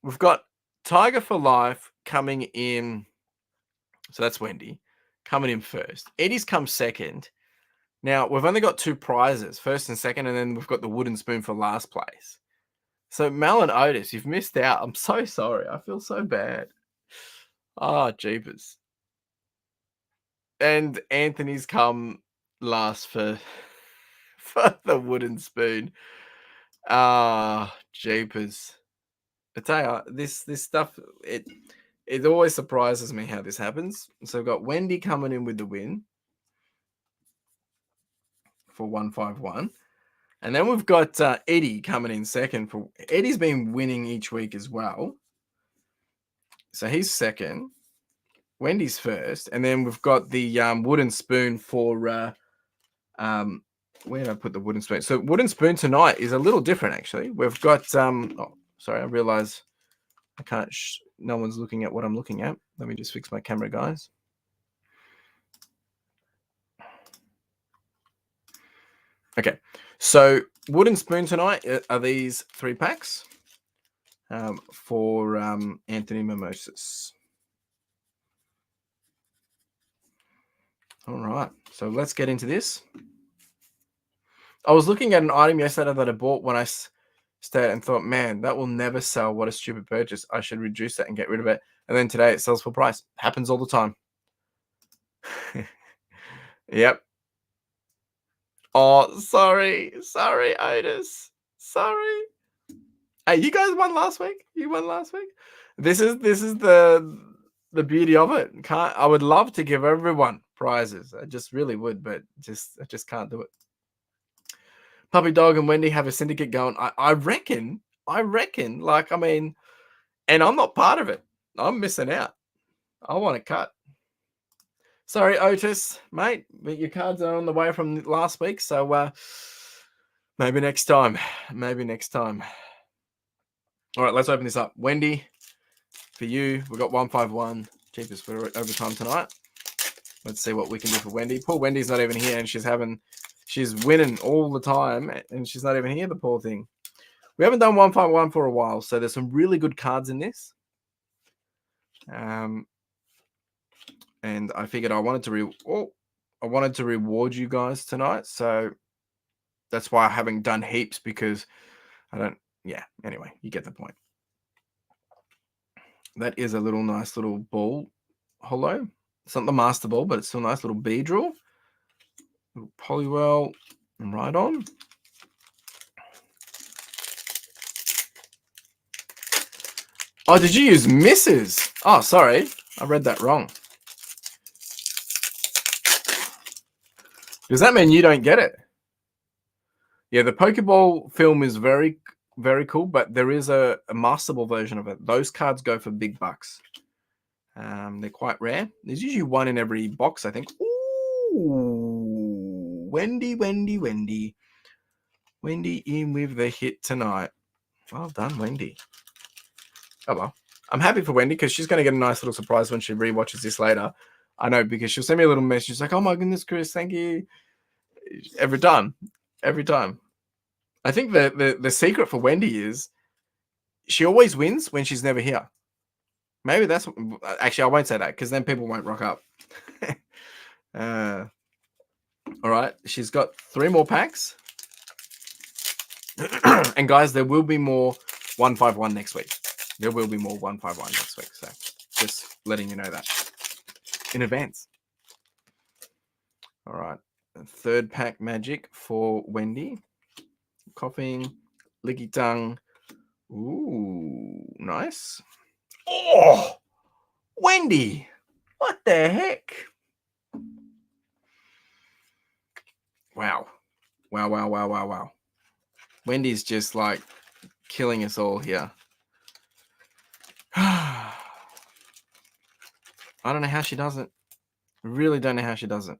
we've got Tiger for Life coming in. So that's Wendy coming in first. Eddie's come second. Now, we've only got 2 prizes, first and second, and then we've got the wooden spoon for last place. So Mel and Otis, you've missed out. I'm so sorry. I feel so bad. Ah, jeepers. And Anthony's come last for the wooden spoon. Ah, jeepers. I tell you, this stuff, it always surprises me how this happens. So we've got Wendy coming in with the win for 151. And then we've got Eddie coming in second. For Eddie's been winning each week as well. So he's second. Wendy's first. And then we've got the wooden spoon for... where did I put the wooden spoon? So wooden spoon tonight is a little different, actually. We've got... oh, sorry, I realize I can't... no one's looking at what I'm looking at. Let me just fix my camera, guys. Okay, so wooden spoon tonight are these 3 packs for Anthony Mimosas. All right, so let's get into this. I was looking at an item yesterday that I bought when I stayed and thought, man, that will never sell. What a stupid purchase. I should reduce that and get rid of it. And then today it sells for price. Happens all the time. Yep. Oh, sorry, Otis. Sorry. Hey, you guys won last week. You won last week. This is the beauty of it. I would love to give everyone prizes. I just really would, but I just can't do it. Puppy Dog and Wendy have a syndicate going. I reckon. Like, I mean, and I'm not part of it. I'm missing out. I want to cut. Sorry, Otis, mate, but your cards are on the way from last week, so maybe next time. Maybe next time. All right, let's open this up. Wendy, for you, we've got 151. Cheapest for overtime tonight. Let's see what we can do for Wendy. Poor Wendy's not even here, and she's winning all the time, and she's not even here, the poor thing. We haven't done 151 for a while, so there's some really good cards in this. And I figured I wanted to reward you guys tonight, so that's why I haven't done heaps, because I don't. Yeah. Anyway, you get the point. That is a nice little ball hollow. It's not the master ball, but it's still a nice little Beedrill. Little Polywell and right on. Oh, did you use misses? Oh, sorry. I read that wrong. Does that mean you don't get it? Yeah, the Pokeball film is very, very cool, but there is a Master Ball version of it. Those cards go for big bucks. They're quite rare. There's usually one in every box, I think. Ooh, Wendy in with the hit tonight. Well done, Wendy. Oh, well. I'm happy for Wendy because she's going to get a nice little surprise when she rewatches this later. I know, because she'll send me a little message. She's like, oh my goodness, Chris, thank you. Every time. I think the secret for Wendy is she always wins when she's never here. Maybe that's... Actually, I won't say that because then people won't rock up. All right. She's got 3 more packs. And guys, there will be more 151 next week. There will be more 151 next week. So just letting you know that in advance. All right. Third pack magic for Wendy. Coughing, licky tongue. Ooh, nice. Oh, Wendy. What the heck? Wow. Wow. Wendy's just like killing us all here. I don't know how she does it. I really don't know how she does it.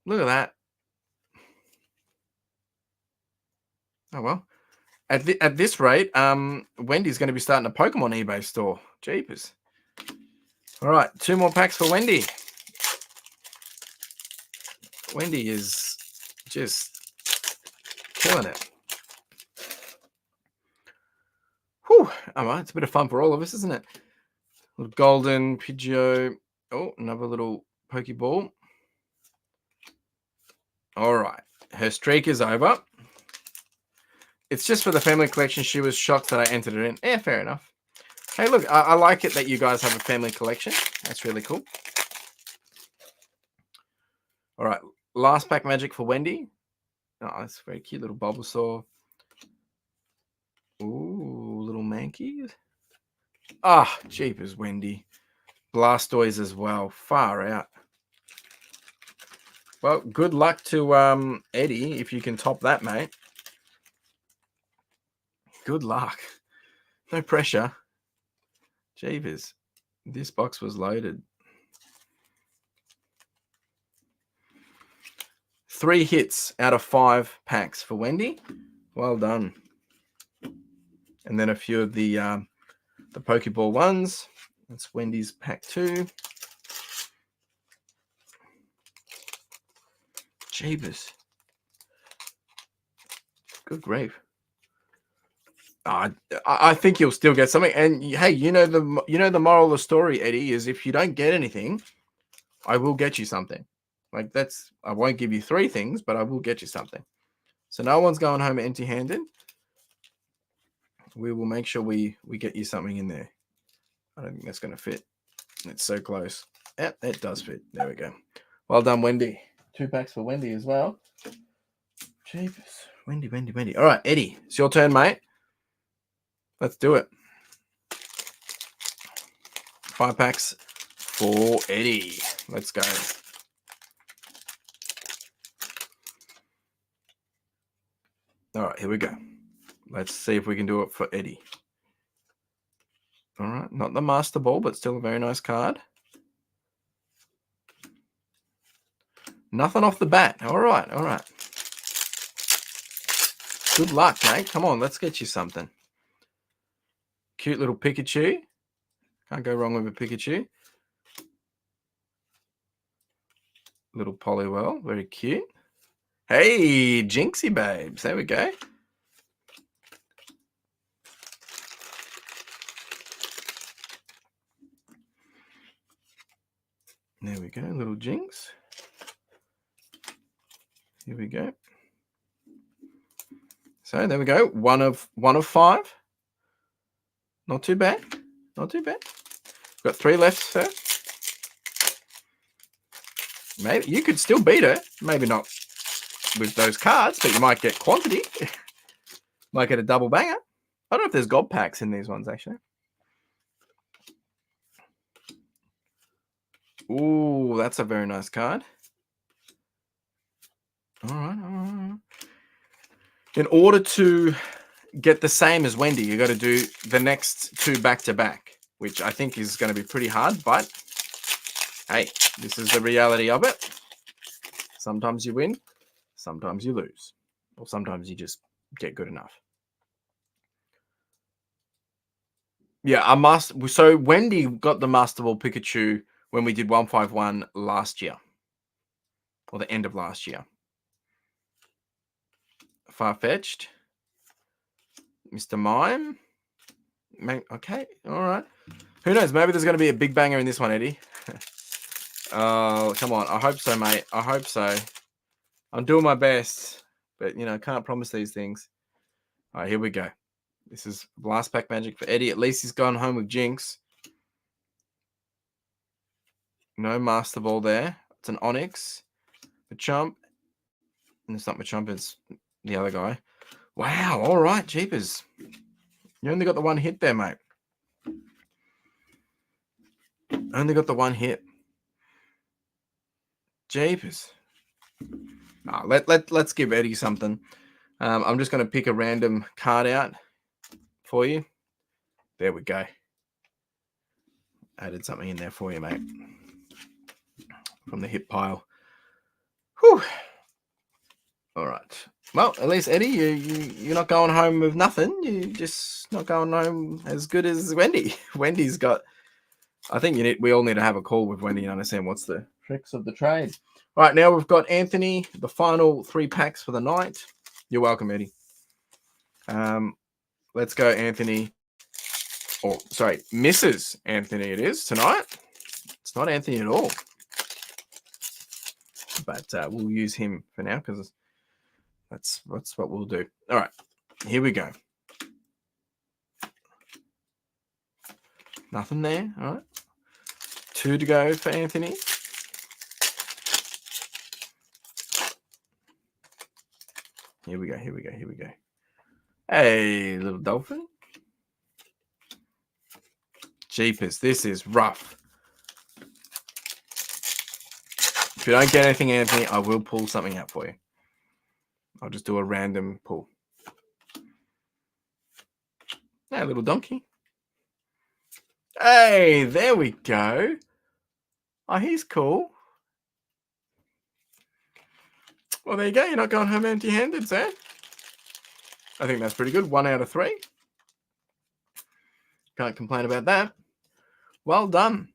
Look at that. Oh, well. At this rate, Wendy's going to be starting a Pokemon eBay store. Jeepers. All right, 2 more packs for Wendy. Wendy is just killing it. Whew. All right, it's a bit of fun for all of us, isn't it? Little golden Pidgeot. Oh, another little Pokeball. All right, her streak is over. It's just for the family collection. She was shocked that I entered it in. Yeah, fair enough. Hey, look, I like it that you guys have a family collection. That's really cool. All right, last pack magic for Wendy. Oh, that's very cute little Bulbasaur. Ooh, little Mankey. Ah, jeepers, Wendy. Blastoise as well. Far out. Well, good luck to Eddie if you can top that, mate. Good luck. No pressure. Jeepers. This box was loaded. 3 hits out of 5 packs for Wendy. Well done. And then a few of the Pokeball ones. That's Wendy's pack 2. Jeebus. Good grief. I think you'll still get something. And hey, you know the moral of the story, Eddie, is if you don't get anything, I will get you something. Like I won't give you 3 things, but I will get you something. So no one's going home empty-handed. We will make sure we get you something in there. I don't think that's going to fit. It's so close. Yeah, it does fit. There we go. Well done, Wendy. 2 packs for Wendy as well. Jeepers. Wendy. All right, Eddie, it's your turn, mate. Let's do it. 5 packs for Eddie. Let's go. All right, here we go. Let's see if we can do it for Eddie. All right, not the Master Ball, but still a very nice card. Nothing off the bat. All right. Good luck, mate. Come on, let's get you something. Cute little Pikachu. Can't go wrong with a Pikachu. Little Poliwhirl, very cute. Hey, Jinxie babes. There we go. There we go, little Jinx. Here we go. So there we go. One of 5. Not too bad. Not too bad. Got 3 left, sir. Maybe you could still beat her. Maybe not with those cards, but you might get quantity. Might get a double banger. I don't know if there's gold packs in these ones, actually. Ooh, that's a very nice card. All right. In order to get the same as Wendy, you got to do the next 2 back-to-back, which I think is going to be pretty hard, but hey, this is the reality of it. Sometimes you win, sometimes you lose, or sometimes you just get good enough. Yeah, so Wendy got the Master Ball Pikachu when we did 151 last year, or the end of last year. Far-fetched. Mr. Mime. Okay, all right. Who knows? Maybe there's going to be a big banger in this one, Eddie. Oh, come on. I hope so, mate. I hope so. I'm doing my best, but, can't promise these things. All right, here we go. This is last pack magic for Eddie. At least he's gone home with Jinx. No Master Ball there. It's an Onyx. Machamp. And it's not Machamp, it's the other guy. Wow, all right, jeepers. You only got the one hit there, mate. Only got the one hit. Jeepers. Let's give Eddie something. I'm just going to pick a random card out for you. There we go. Added something in there for you, mate. From the hit pile. Whew. All right. Well, at least Eddie, you're not going home with nothing. You're just not going home as good as Wendy. Wendy's got. I think we all need to have a call with Wendy and understand what's the tricks of the trade. All right, now we've got Anthony, the final 3 packs for the night. You're welcome, Eddie. Let's go, Anthony. Or sorry, Mrs. Anthony. It is tonight. It's not Anthony at all, but we'll use him for now because that's what we'll do. All right, here we go. Nothing there. All right, 2 to go for Anthony. Here we go. Hey, little dolphin. Jeepers, this is rough. If you don't get anything, Anthony, I will pull something out for you. I'll just do a random pull. Hey, little donkey. Hey, there we go. Oh, he's cool. Well, there you go. You're not going home empty-handed, sir. I think that's pretty good. 1 out of 3. Can't complain about that. Well done.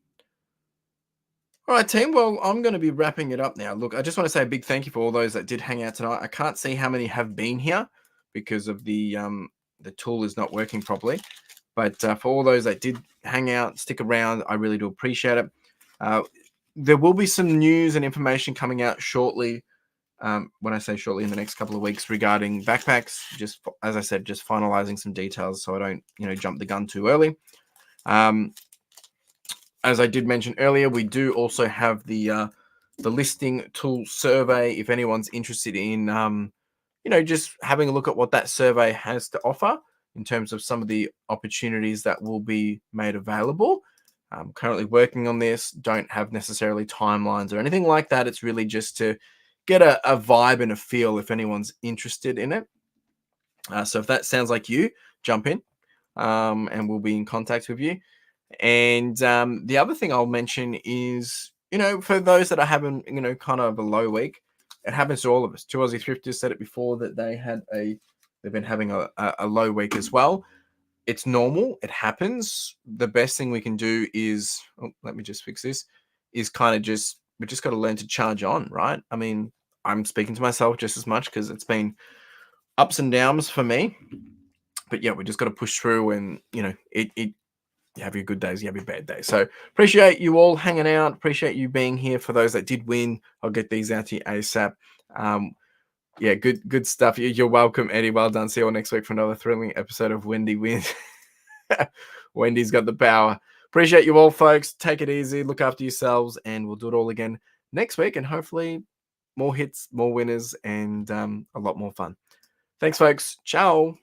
All right, team. Well, I'm going to be wrapping it up now. Look, I just want to say a big thank you for all those that did hang out tonight. I can't see how many have been here because of the tool is not working properly. But for all those that did hang out, stick around, I really do appreciate it. There will be some news and information coming out shortly. When I say shortly, in the next couple of weeks regarding backpacks. Just as I said, just finalizing some details so I don't, jump the gun too early. As I did mention earlier, we do also have the listing tool survey. If anyone's interested in, just having a look at what that survey has to offer in terms of some of the opportunities that will be made available. I'm currently working on this. Don't have necessarily timelines or anything like that. It's really just to get a vibe and a feel if anyone's interested in it. So if that sounds like you, jump in and we'll be in contact with you. And the other thing I'll mention is, for those that are having, kind of a low week, it happens to all of us. 2 Aussie Thrifters said it before that they've been having a low week as well. It's normal. It happens. The best thing we can do is, let me just fix this, is kind of we just got to learn to charge on, right? I mean, I'm speaking to myself just as much because it's been ups and downs for me. But yeah, we just got to push through and, you have your good days, you have your bad days. So appreciate you all hanging out. Appreciate you being here. For those that did win, I'll get these out to you ASAP. Yeah, good stuff. You're welcome, Eddie. Well done. See you all next week for another thrilling episode of Wendy Wins. Wendy's got the power. Appreciate you all, folks. Take it easy. Look after yourselves, and we'll do it all again next week. And hopefully more hits, more winners, and a lot more fun. Thanks, folks. Ciao.